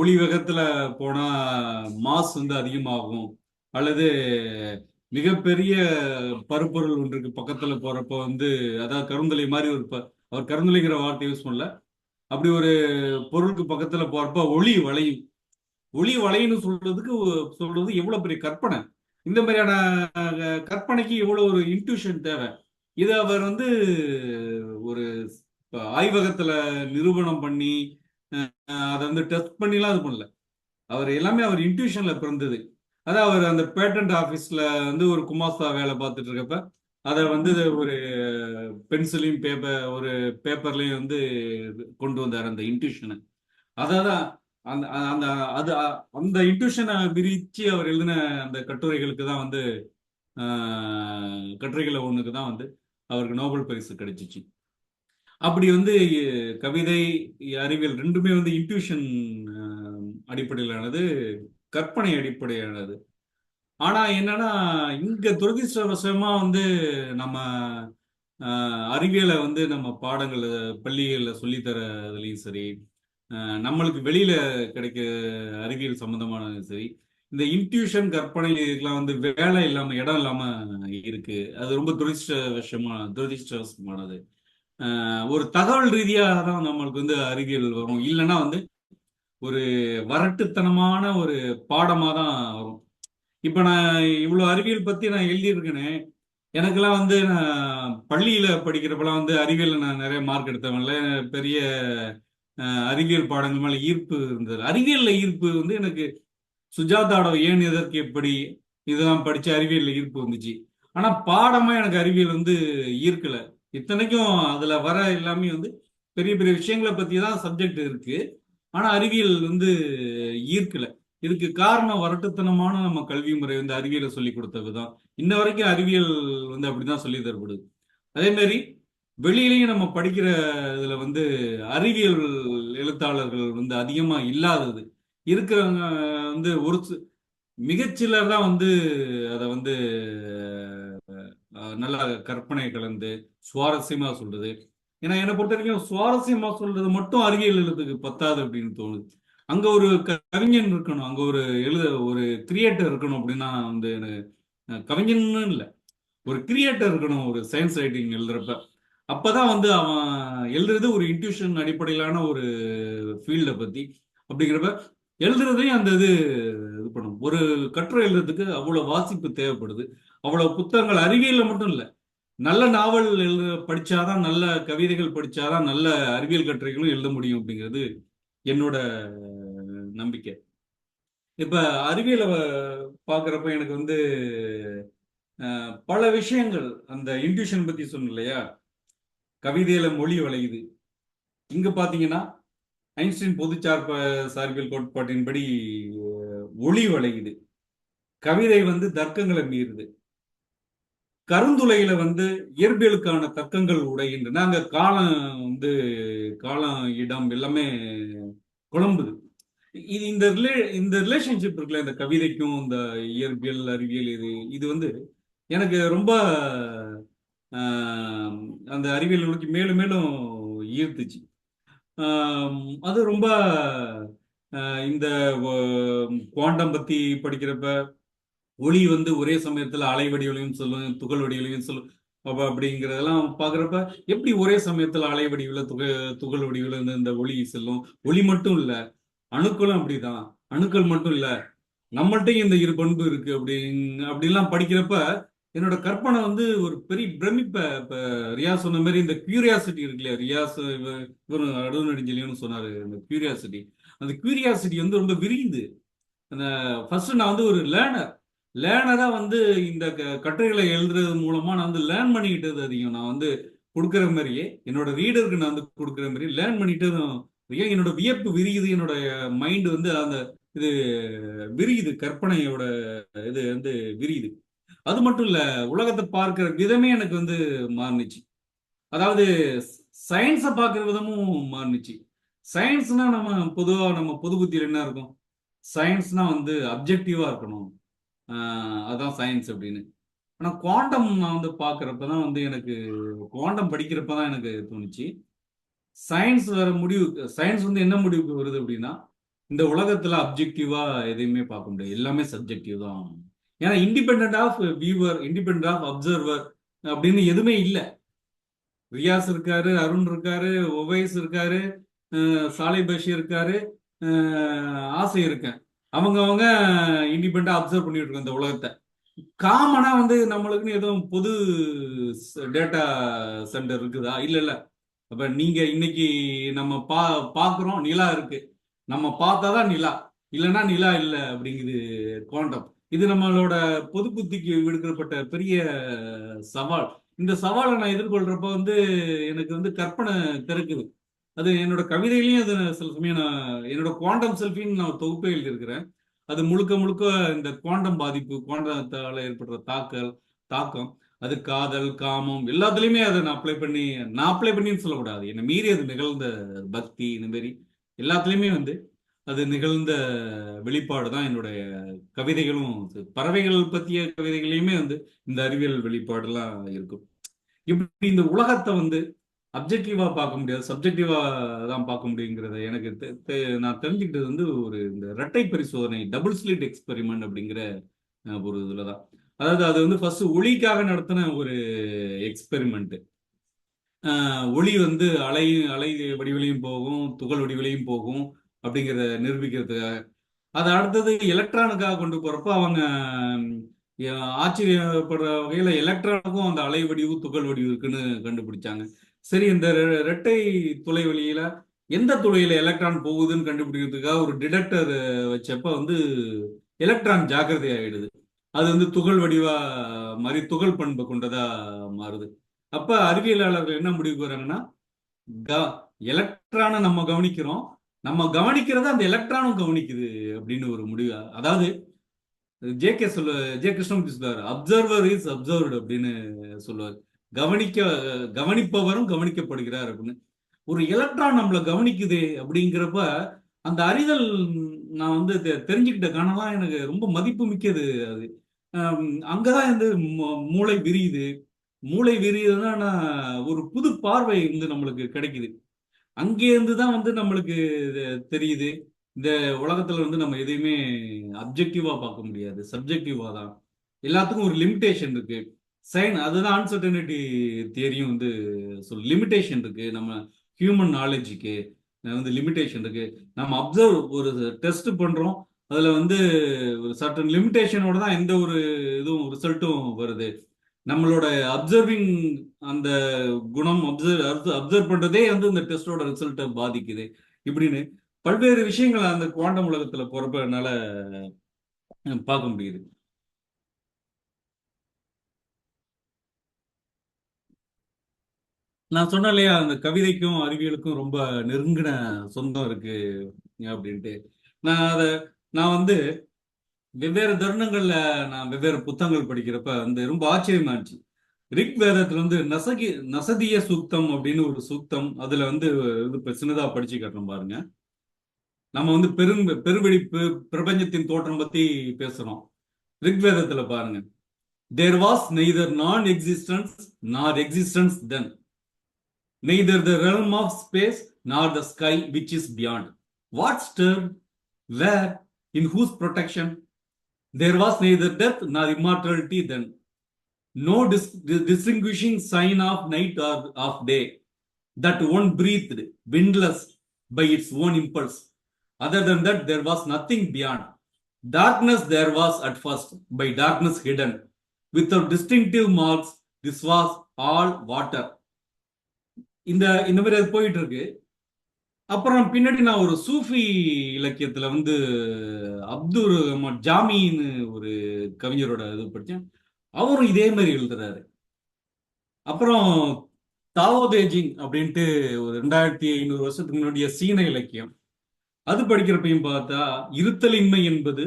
ஒளி வேகத்துல போனா மாஸ் அதிகமாகும், அல்லது மிகப்பெரிய பருப்பொருள் ஒன்றுக்கு பக்கத்துல போறப்ப அதாவது கருந்தலை மாதிரி அவர் கருந்தலைங்கிற வார்த்தை யூஸ் பண்ணல, அப்படி ஒரு பொருளுக்கு பக்கத்துல போறப்ப ஒளி வளையும்னு சொல்றது எவ்வளவு பெரிய கற்பனை. இந்த மாதிரியான கற்பனைக்கு எவ்வளவு ஒரு இன்ட்யூஷன் தேவை. இது அவர் வந்து ஒரு ஆய்வகத்துல நிரூபணம் பண்ணி அதை வந்து டெஸ்ட் பண்ணிலாம் இது பண்ணல. அவர் எல்லாமே அவர் இன்ட்யூஷன்ல பிறந்தது. அதான் அவர் அந்த பேட்டன்ட் ஆஃபீஸ்ல வந்து ஒரு குமாஸ்தா வேலை பார்த்துட்டு இருக்கப்ப அதை வந்து ஒரு பென்சிலையும் ஒரு பேப்பர்லையும் வந்து கொண்டு வந்தார் அந்த இன்ட்யூஷனை. அதான் அந்த அந்த அது அந்த இன்ட்யூஷனை விரிச்சு அவர் எழுதின அந்த கட்டுரைகளுக்கு தான் வந்து கட்டுரைகளை ஒண்ணுக்கு தான் வந்து அவருக்கு நோபல் பரிசு கிடைச்சிச்சு. அப்படி வந்து கவிதை, அறிவியல் ரெண்டுமே வந்து இன்ட்யூஷன் அடிப்படையிலானது, கற்பனை அடிப்படையானது. ஆனா என்னன்னா, இங்க துரதிர்ஷ்டவசமா வந்து நம்ம அறிவியலை வந்து நம்ம பாடங்கள் பள்ளிகள்ல சொல்லித்தரதுலையும் சரி, நம்மளுக்கு வெளியில கிடைக்க அறிவியல் சம்பந்தமானது சரி, இந்த இன்ட்யூஷன் கற்பனை இதுக்கெல்லாம் வந்து வேலை இல்லாம, இடம் இல்லாம இருக்கு. அது ரொம்ப துரதிர்ஷ்டவசமானது. ஒரு தகவல் ரீதியாக தான் நம்மளுக்கு வந்து அறிவியல் வரும். இல்லைன்னா வந்து ஒரு வரட்டுத்தனமான ஒரு பாடமா தான் வரும். இப்ப நான் இவ்வளவு அறிவியல் பத்தி நான் எழுதியிருக்கேனே, எனக்கெல்லாம் வந்து நான் பள்ளியில படிக்கிறப்பெல்லாம் வந்து அறிவியல்ல நான் நிறைய மார்க் எடுத்தவன்ல, பெரிய அறிவியல் பாடங்கள் மேல ஈர்ப்பு இருந்தது. அறிவியல்ல ஈர்ப்பு வந்து எனக்கு சுஜாதாவோட ஏன் எதற்கு எப்படி இதெல்லாம் படிச்சு அறிவியல்ல ஈர்ப்பு வந்துச்சு. ஆனா பாடமா எனக்கு அறிவியல் வந்து ஈர்க்கல. இத்தனைக்கும் அதுல வர எல்லாமே வந்து பெரிய பெரிய விஷயங்களை பத்தி தான் சப்ஜெக்ட் இருக்கு. ஆனா அறிவியல் வந்து ஈர்க்கல. இதுக்கு காரணம் வரட்டுத்தனமான நம்ம கல்வி முறை வந்து அறிவியலை சொல்லி கொடுத்த விதம். இன்ன வரைக்கும் அறிவியல் வந்து அப்படிதான் சொல்லி தரப்படுது. அதே மாதிரி வெளியிலையும் நம்ம படிக்கிற இதுல வந்து அறிவியல் எழுத்தாளர்கள் வந்து அதிகமா இல்லாதது. இருக்கிறவங்க வந்து மிகச்சிலர் தான் வந்து அதை வந்து நல்லா கற்பனை கலந்து சுவாரஸ்யமா சொல்றது. ஏன்னா என்னை பொறுத்த வரைக்கும் சுவாரஸ்யமா சொல்றது மட்டும் அறிவியல் எழுத்துக்கு பத்தாது அப்படின்னு தோணுது. அங்க ஒரு கவிஞன் இருக்கணும், அங்க ஒரு கிரியேட்டர் இருக்கணும். அப்படின்னா வந்து கவிஞன்னு இல்லை, ஒரு கிரியேட்டர் இருக்கணும் ஒரு சயின்ஸ் ரைட்டிங் எழுதுறப்ப. அப்பதான் வந்து அவன் எழுதுறது ஒரு இன்ட்யூஷன் அடிப்படையிலான ஒரு ஃபீல்டை பத்தி. அப்படிங்கிறப்ப எழுதுறதையும் அந்த இது பண்ணும். ஒரு கட்டுரை எழுதுறதுக்கு அவ்வளவு வாசிப்பு தேவைப்படுது, அவ்வளவு புத்தகங்கள். அறிவியல்ல மட்டும் இல்லை, நல்ல நாவல் படிச்சாதான், நல்ல கவிதைகள் படிச்சாதான் நல்ல அறிவியல் கட்டுரைகளும் எழுத முடியும் அப்படிங்கிறது என்னோட நம்பிக்கை. இப்ப அறிவியலை பாக்குறப்ப எனக்கு வந்து பல விஷயங்கள், அந்த இன்ட்யூஷன் பத்தி சொன்ன இல்லையா, கவிதையில மொழி வளையுது. இங்க பாத்தீங்கன்னா ஐன்ஸ்டீன் பொது சார்பியல் கோட்பாட்டின்படி ஒளி வளையுது. கவிதை வந்து தர்க்கங்களை மீறுது. கருந்துளையில வந்து இயற்பியலுக்கான தர்க்கங்கள் உடைகின்றன. அங்க காலம் இடம் எல்லாமே குழம்புது. இது இந்த ரிலேஷன்ஷிப் இருக்குல்ல, இந்த கவிதைக்கும் இந்த இயற்பியல் அறிவியல், இது வந்து எனக்கு ரொம்ப அந்த அறிவியல் நோக்கி மேலும் மேலும் ஈர்த்துச்சு. அது ரொம்ப இந்த குவாண்டம் பத்தி படிக்கிறப்ப ஒளி வந்து ஒரே சமயத்துல அலை வடிவிலையும் சொல்லும், துகள் வடிவிலையும் சொல்லும். அப்படிங்கிறதெல்லாம் பாக்குறப்ப எப்படி ஒரே சமயத்துல அலை வடிவில துகள் வடிவில இந்த ஒளி செல்லும். ஒளி மட்டும் இல்ல, அணுக்களும் அப்படிதான். அணுக்கள் மட்டும் இல்ல, நம்மள்ட்டையும் இந்த இரு பண்பு இருக்கு. அப்படின்லாம் படிக்கிறப்ப என்னோட கற்பனை வந்து ஒரு பெரிய பிரமிப்ப. இப்ப ரியாஸ் சொன்ன மாதிரி இந்த கியூரியாசிட்டி இருக்கு இல்லையா, ரியாஸ் இவர் அடுவு நெடுஞ்செழியன்னு சொன்னாரு, இந்த கியூரியாசிட்டி. அந்த கியூரியாசிட்டி வந்து ரொம்ப விரியுது. அந்த ஃபர்ஸ்ட் நான் வந்து ஒரு லேர்னரா வந்து இந்த கட்டுரைகளை எழுதுறது மூலமா நான் வந்து லேர்ன் பண்ணிக்கிட்டது அதிகம். நான் வந்து கொடுக்குற மாதிரியே என்னோட ரீடருக்கு நான் வந்து கொடுக்குற மாதிரி லேர்ன் பண்ணிட்டு என்னோட வியப்பு விரியுது. என்னோட மைண்ட் வந்து அந்த இது விரியுது, கற்பனையோட இது வந்து விரியுது. அது மட்டும் இல்ல, உலகத்தை பார்க்கிற விதமே எனக்கு வந்து மாறுனுச்சு. அதாவது சயின்ஸை பார்க்கிற விதமும் மாறுனுச்சு. சயின்ஸ்னா நம்ம பொது புத்தியில் என்ன இருக்கும், சயின்ஸ்னா வந்து அப்ஜெக்டிவா இருக்கணும், அதான் சயின்ஸ் அப்படின்னு. ஆனா குவாண்டம் நான் வந்து பாக்குறப்பதான் வந்து எனக்கு, குவாண்டம் படிக்கிறப்பதான் எனக்கு தோணுச்சு, சயின்ஸ் சயின்ஸ் வந்து என்ன முடிவுக்கு வருது அப்படின்னா, இந்த உலகத்துல அப்ஜெக்டிவா எதையுமே பார்க்க முடியாது, எல்லாமே சப்ஜெக்டிவ் தான். ஏன்னா independent of viewer, independent of observer அப்படின்னு எதுவுமே இல்லை. ரியாஸ் இருக்காரு, அருண் இருக்காரு, ஒவைஸ் இருக்காரு, சாலை பஷீர் இருக்காரு, ஆசை இருக்கேன். அவங்க இண்டிபெண்டா அப்சர்வ் பண்ணிட்டு இருக்காங்க இந்த உலகத்தை. காமனா வந்து நம்மளுக்குன்னு எதுவும் பொது டேட்டா சென்டர் இருக்குதா? இல்ல இல்ல. அப்ப நீங்க இன்னைக்கு நம்ம பாக்குறோம் நிலா இருக்கு, நம்ம பார்த்தாதான் நிலா, இல்லைன்னா நிலா இல்லை அப்படிங்குது குவாண்டம். இது நம்மளோட பொது புத்திக்கு விடுக்கப்பட்ட பெரிய சவால். இந்த சவாலை நான் எதிர்கொள்றப்ப வந்து எனக்கு வந்து கற்பனை திறக்குது. அது என்னோட கவிதையிலையும் அது சில சமயம் நான் என்னோட குவாண்டம் செல்ஃபின்னு நான் தொகுப்பை எழுதியிருக்கிறேன். அது முழுக்க முழுக்க இந்த குவாண்டம் பாதிப்பு, குவாண்டத்தால ஏற்படுற தாக்கம், அது காதல், காமம் எல்லாத்துலயுமே அதை நான் அப்ளை பண்ணின்னு சொல்லக்கூடாது, என்னை மீறி அது நிகழ்ந்த பக்தி, இந்த மாதிரி எல்லாத்துலயுமே வந்து அது நிகழ்ந்த வெளிப்பாடு தான் என்னுடைய கவிதைகளும். பறவைகள் பற்றிய கவிதைகளையுமே வந்து இந்த அறிவியல் வெளிப்பாடுலாம் இருக்கும். இப்படி இந்த உலகத்தை வந்து அப்ஜெக்டிவா பார்க்க முடியாது, சப்ஜெக்டிவா தான் பார்க்க முடியுங்கிறத எனக்கு நான் தெரிஞ்சுக்கிட்டது வந்து இந்த இரட்டை பரிசோதனை, டபுள் ஸ்லிட் எக்ஸ்பெரிமெண்ட் அப்படிங்கிற ஒரு இதுலதான். அதாவது அது வந்து ஃபர்ஸ்ட் ஒளிக்காக நடத்தின ஒரு எக்ஸ்பெரிமெண்ட். ஒளி வந்து அலை வடிவிலையும் போகும், துகள் வடிவிலையும் போகும் அப்படிங்கிறத நிரூபிக்கிறதுக்காக. அது அடுத்தது எலக்ட்ரானுக்காக கொண்டு போறப்ப அவங்க ஆச்சரியப்படுற வகையில எலக்ட்ரானுக்கும் அந்த அலை வடிவு, துகள் வடிவு இருக்குன்னு கண்டுபிடிச்சாங்க. சரி, இந்த இரட்டை துளை வழியில எந்த துளையில எலக்ட்ரான் போகுதுன்னு கண்டுபிடிக்கிறதுக்காக ஒரு டிடெக்டர் வச்சப்ப வந்து எலக்ட்ரான் ஜாக்கிரதை ஆயிடுது. அது வந்து துகள் வடிவா மாதிரி துகள் பண்பை கொண்டதா மாறுது. அப்ப அறிவியலாளர்கள் என்ன முடிவுக்கு வராங்கன்னா, எலக்ட்ரானை நம்ம கவனிக்கிறோம், நம்ம கவனிக்கிறத அந்த எலக்ட்ரானும் கவனிக்குது அப்படின்னு ஒரு முடிவு. அதாவது ஜே கிருஷ்ணமூர்த்தி சொல்லுவார், அப்சர்வர் இஸ் அப்சர்வ்டு அப்படின்னு சொல்லுவார். கவனிப்பவரும் கவனிக்கப்படுகிறார் அப்படின்னு. ஒரு எலக்ட்ரான் நம்மளை கவனிக்குது அப்படிங்கிறப்ப அந்த அறிதல் நான் வந்து தெரிஞ்சுக்கிட்ட காரணம்லாம் எனக்கு ரொம்ப மதிப்பு மிக்கது. அது அங்கதான் வந்து மூளை விரியுது. மூளை விரியுதுன்னா ஒரு புது பார்வை வந்து நம்மளுக்கு கிடைக்குது. அங்கேருந்து தான் வந்து நம்மளுக்கு தெரியுது, இந்த உலகத்துல வந்து நம்ம எதையுமே அப்ஜெக்டிவா பார்க்க முடியாது, சப்ஜெக்டிவா தான். எல்லாத்துக்கும் ஒரு லிமிடேஷன் இருக்கு. அதுதான் அன்சர்டனிட்டி தியரியும் வந்து லிமிடேஷன் இருக்கு. நம்ம ஹியூமன் நாலேஜுக்கு வந்து லிமிடேஷன் இருக்கு. நம்ம ஒரு டெஸ்ட் பண்றோம், அதுல வந்து ஒரு சர்டன் லிமிடேஷனோட தான் எந்த ஒரு இதுவும் ரிசல்ட்டும் வருது. நம்மளோட அப்சர்விங் அந்த குணம், அப்சர்வ் பண்றதே வந்து இந்த டெஸ்டோட ரிசல்ட்டை பாதிக்குது. இப்படின்னு பல்வேறு விஷயங்களை அந்த குவாண்டம் உலகத்துல போறப்ப என்னால பார்க்க முடியுது. நான் சொன்னேன் இல்லையா, அந்த கவிதைக்கும் அறிவியலுக்கும் ரொம்ப நெருங்கின சொந்தம் இருக்கு அப்படின்ட்டு. நான் வந்து வெவ்வேறு தருணங்கள்ல நான் வெவ்வேறு புத்தகங்கள் படிக்கிறப்ப வந்து ரொம்ப ஆச்சரியமா இருந்துச்சு. ரிக் வேதத்துல வந்து நசதிய சூக்தம் அப்படின்னு ஒரு சூக்தம், அதுல வந்து இப்ப சின்னதா படிச்சு காட்டுறோம் பாருங்க. நம்ம வந்து பெருவெடிப்பு, பிரபஞ்சத்தின் தோற்றம் பத்தி பேசுறோம். ரிக்வேதத்துல பாருங்க, தேர் வாஸ் நெய்தர் நான் எக்ஸிஸ்டன்ஸ் நார் existence then, neither the realm of space nor the sky which is beyond. What stirred? Where? In whose protection? There was neither death nor immortality then. No distinguishing sign of night or of day. That one breathed, windless by its own impulse. Other than that, there was nothing beyond. Darkness there was at first, by darkness hidden. Without distinctive marks, this was all water. இந்த மாதிரி அது போயிட்டு இருக்கு. அப்புறம் பின்னாடி நான் ஒரு சூஃபி இலக்கியத்துல வந்து அப்துல் ஜாமின்னு ஒரு கவிஞரோட இது படித்தேன். அவரும் இதே மாதிரி எழுதுறாரு. அப்புறம் தாவோ தேஜிங் அப்படின்ட்டு ஒரு 2500 வருஷத்துக்கு முன்னாடிய சீன இலக்கியம், அது படிக்கிறப்பையும் பார்த்தா இருத்தலின்மை என்பது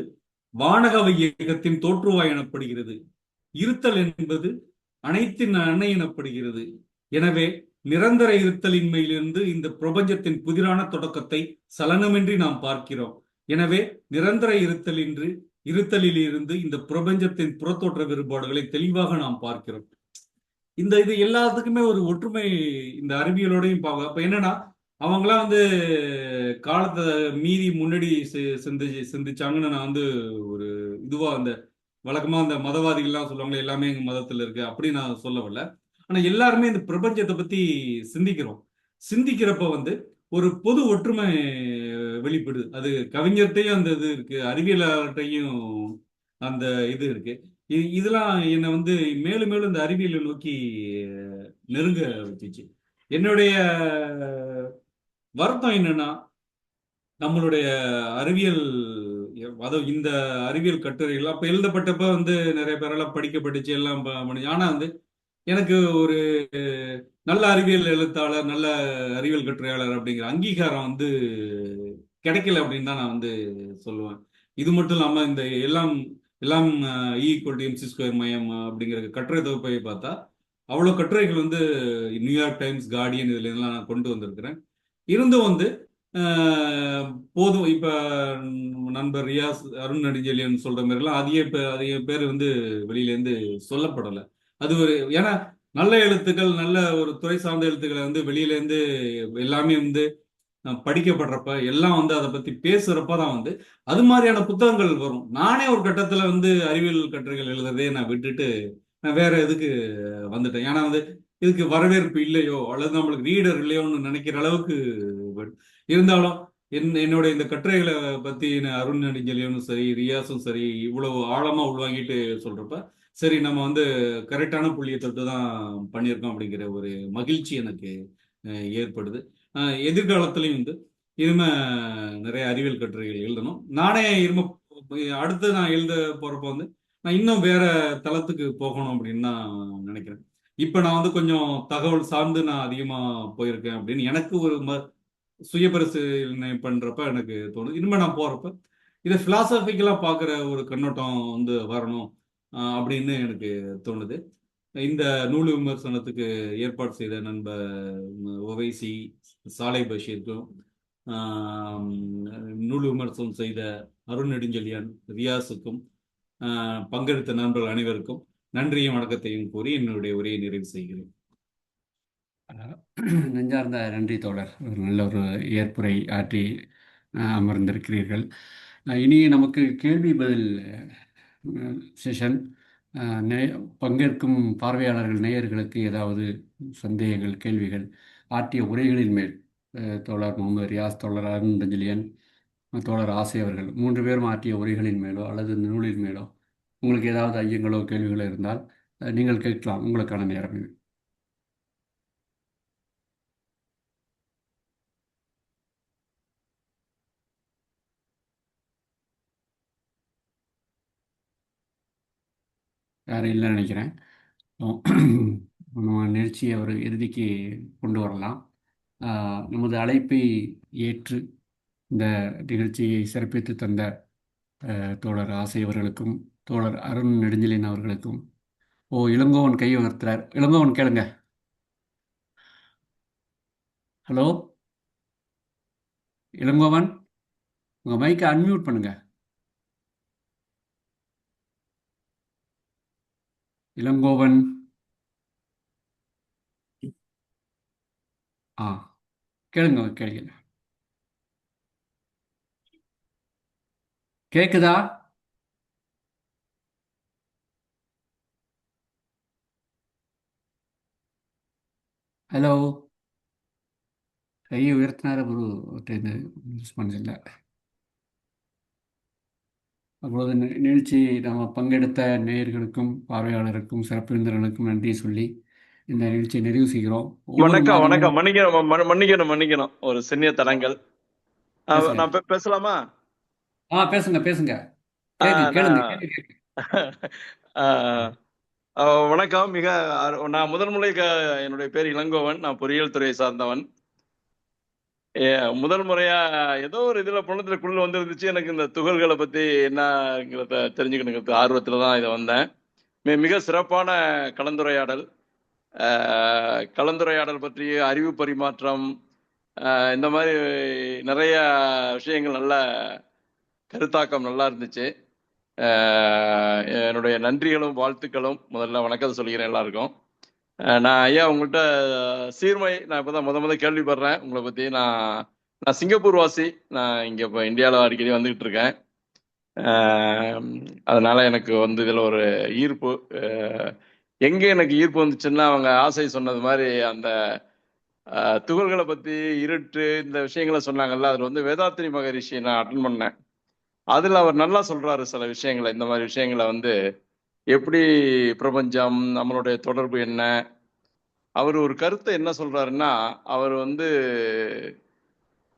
வானகவ இயக்கத்தின் தோற்றுவாய் எனப்படுகிறது, இருத்தல் என்பது அனைத்தின் அன்னை எனப்படுகிறது. எனவே நிரந்தர இருத்தலின்மையிலிருந்து இந்த பிரபஞ்சத்தின் புதிரான தொடக்கத்தை சலனமின்றி நாம் பார்க்கிறோம். எனவே நிரந்தர இருத்தலிலிருந்து இந்த பிரபஞ்சத்தின் புறத்தோற்ற வேறுபாடுகளை தெளிவாக நாம் பார்க்கிறோம். இது எல்லாத்துக்குமே ஒரு ஒற்றுமை இந்த அறிவியலோடையும் பார்க்க. அப்ப என்னன்னா, அவங்களாம் வந்து காலத்தை மீறி முன்னாடி சிந்திச்சாங்கன்னு நான் வந்து ஒரு இதுவா அந்த வழக்கமா அந்த மதவாதிகள்லாம் சொல்லுவாங்களே எல்லாமே எங்க மதத்துல இருக்கு அப்படி நான் சொல்ல வரல. ஆனா எல்லாருமே இந்த பிரபஞ்சத்தை பத்தி சிந்திக்கிறப்ப வந்து ஒரு பொது ஒற்றுமை வெளிப்படுது. அது கவிஞர்கிட்டையும் அந்த இது இருக்கு, அறிவியலாளர்கிட்டையும் அந்த இது இருக்கு. இதெல்லாம் என்னை வந்து மேலும் மேலும் இந்த அறிவியலை நோக்கி நெருங்க வச்சுச்சு. என்னுடைய வருத்தம் என்னன்னா, நம்மளுடைய அறிவியல் அதாவது இந்த அறிவியல் கட்டுரைகள் அப்ப எழுதப்பட்டப்ப வந்து நிறைய பேரெல்லாம் படிக்கப்பட்டுச்சு, எல்லாம் பண்ணுச்சு. ஆனா வந்து எனக்கு ஒரு நல்ல அறிவியல் எழுத்தாளர், நல்ல அறிவியல் கட்டுரையாளர் அப்படிங்கிற அங்கீகாரம் வந்து கிடைக்கல அப்படின்னு தான் நான் வந்து சொல்லுவேன். இது மட்டும் இல்லாம இந்த எல்லாம் எல்லாம் ஈக்குவல் டு எம்சி ஸ்கொயர் மையம் அப்படிங்கிற கட்டுரை தொகுப்பை பார்த்தா அவ்வளோ கட்டுரைகள் வந்து நியூயார்க் டைம்ஸ், கார்டியன் இதுல எல்லாம் நான் கொண்டு வந்திருக்கிறேன். இருந்தும் வந்து அஹ், போதும் இப்ப நண்பர் ரியாஸ், அருண் நெடுஞ்செழியன் சொல்ற மாதிரி எல்லாம் அதிக பேர் வந்து வெளியில இருந்து சொல்லப்படலை. அது ஒரு ஏன்னா நல்ல எழுத்துக்கள், நல்ல ஒரு துறை சார்ந்த எழுத்துக்களை வந்து வெளியில இருந்து எல்லாமே வந்து படிக்கப்படுறப்ப எல்லாம் வந்து அதை பத்தி பேசுறப்ப தான் வந்து அது மாதிரியான புத்தகங்கள் வரும். நானே ஒரு கட்டத்துல வந்து அறிவியல் கட்டுரைகள் எழுதுறதே நான் விட்டுட்டு நான் வேற எதுக்கு வந்துட்டேன். ஏன்னா வந்து இதுக்கு வரவேற்பு இல்லையோ அல்லது நம்மளுக்கு ரீடர் இல்லையோன்னு நினைக்கிற அளவுக்கு இருந்தாலும் என்னோட இந்த கட்டுரைகளை பத்தி அருண் நெடுஞ்செழியனும் சரி, ரியாஸும் சரி இவ்வளவு ஆழமா உள்வாங்கிட்டு சொல்றப்ப சரி நம்ம வந்து கரெக்டான புள்ளியை தொட்டு தான் பண்ணியிருக்கோம் அப்படிங்கிற ஒரு மகிழ்ச்சி எனக்கு ஏற்படுது. எதிர்காலத்திலையும் வந்து இனிமே நிறைய அறிவியல் கட்டுரைகள் எழுதணும். நானே அடுத்து நான் எழுத போறப்ப வந்து நான் இன்னும் வேற தளத்துக்கு போகணும் அப்படின்னு நான் நினைக்கிறேன். இப்ப நான் வந்து கொஞ்சம் தகவல் சார்ந்து நான் அதிகமா போயிருக்கேன் அப்படின்னு எனக்கு ஒரு சுய பரிசீலனை பண்றப்ப எனக்கு தோணுது. இனிமே நான் போறப்ப இதை பிலாசபிக்கலா பாக்குற ஒரு கண்ணோட்டம் வந்து வரணும் அப்படின்னு எனக்கு தோணுது. இந்த நூல் விமர்சனத்துக்கு ஏற்பாடு செய்த நண்பர் ஒவைசி, சாலை பஷீருக்கும், நூல் விமர்சனம் செய்த அருண் நெடுஞ்செழியன், ரியாஸுக்கும், பங்கெடுத்த நண்பர்கள் அனைவருக்கும் நன்றியும் வணக்கத்தையும் கூறி என்னுடைய உரையை நிறைவு செய்கிறேன். நெஞ்சார்ந்த நன்றி தோழர். ஒரு நல்ல ஒரு ஏற்புரை ஆற்றி அமர்ந்திருக்கிறீர்கள். இனி நமக்கு கேள்வி பதில் செஷன். பங்கேற்கும் பார்வையாளர்கள், நேயர்களுக்கு ஏதாவது சந்தேகங்கள், கேள்விகள், ஆற்றிய உரைகளின் மேல் தோழர் முகமது ரியாஸ், தோழர் அருண் நெடுஞ்செழியன், தோழர் ஆசை அவர்கள் 3 பேரும் ஆற்றிய உரைகளின் மேலோ அல்லது இந்த நூலின் மேலோ உங்களுக்கு ஏதாவது ஐயங்களோ கேள்விகளோ இருந்தால் நீங்கள் கேட்கலாம். உங்களுக்கான நேரம் இது. யாரும் இல்லைன்னு நினைக்கிறேன். நம்ம நிகழ்ச்சியை ஒரு இறுதிக்கு கொண்டு வரலாம். நமது அழைப்பை ஏற்று இந்த நிகழ்ச்சியை சிறப்பித்து தந்த தோழர் ஆசை அவர்களுக்கும், தோழர் அருண் நெடுஞ்செழியன் அவர்களுக்கும். இளங்கோவன் கை உயர்த்துறார். இளங்கோவன் கேளுங்க. ஹலோ இளங்கோவன், உங்கள் மைக்கை அன்மியூட் பண்ணுங்க. இளங்கோவன். கேளுங்க கேளுங்க. கேக்குதா? ஹலோ, கையை உயர்த்தினார ஒரு ரெஸ்பான்ஸ் இல்லை. அப்பொழுது நிகழ்ச்சி நம்ம பங்கெடுத்த நேயர்களுக்கும் பார்வையாளருக்கும் சிறப்பு விருந்தினர்களுக்கும் நன்றி சொல்லி இந்த நிகழ்ச்சியை நிறைவு செய்கிறோம். வணக்கம் வணக்கம். மன்னிக்கணும் ஒரு சிறிய தடங்கள். நான் பேசலாமா? பேசுங்க பேசுங்க. வணக்கம். நான் முதல் முறை என்னுடைய பேர் இளங்கோவன். நான் பொறியியல் துறையை சார்ந்தவன். முதல் முறையா ஏதோ ஒரு இதுல பொண்ணத்துல வந்துருந்துச்சு. எனக்கு இந்த துகள்களை பத்தி என்னங்கிறத தெரிஞ்சுக்கணுங்கிறது ஆர்வத்துலதான் இதை வந்தேன். மிக சிறப்பான கலந்துரையாடல். கலந்துரையாடல் பற்றி அறிவு பரிமாற்றம், இந்த மாதிரி நிறைய விஷயங்கள் நல்ல கருத்தாக்கம் நல்லா இருந்துச்சு. என்னுடைய நன்றிகளும் வாழ்த்துக்களும் முதல்ல வணக்கத்தை சொல்லிக்கிறேன் எல்லாருக்கும். நான் ஐயா உங்கள்கிட்ட சீர்மை நான் இப்போதான் முத கேள்விப்படுறேன் உங்களை பற்றி. நான் சிங்கப்பூர் வாசி. நான் இங்கே இப்போ இந்தியாவில் அடிக்கடி வந்துக்கிட்டு இருக்கேன். அதனால எனக்கு வந்து இதில் ஒரு ஈர்ப்பு. எங்கே எனக்கு ஈர்ப்பு வந்துச்சுன்னா, அவங்க ஆசை சொன்னது மாதிரி அந்த துகள்களை பற்றி, இருட்டு, இந்த விஷயங்களை சொன்னாங்கல்ல. அதில் வந்து வேதாத்ரி மகரிஷி நான் அட்டன் பண்ணேன். அதில் அவர் நல்லா சொல்றாரு சில விஷயங்களை. இந்த மாதிரி விஷயங்களை வந்து எப்படி பிரபஞ்சம், நம்மளுடைய தொடர்பு என்ன. அவர் ஒரு கருத்தை என்ன சொல்றாருன்னா, அவர் வந்து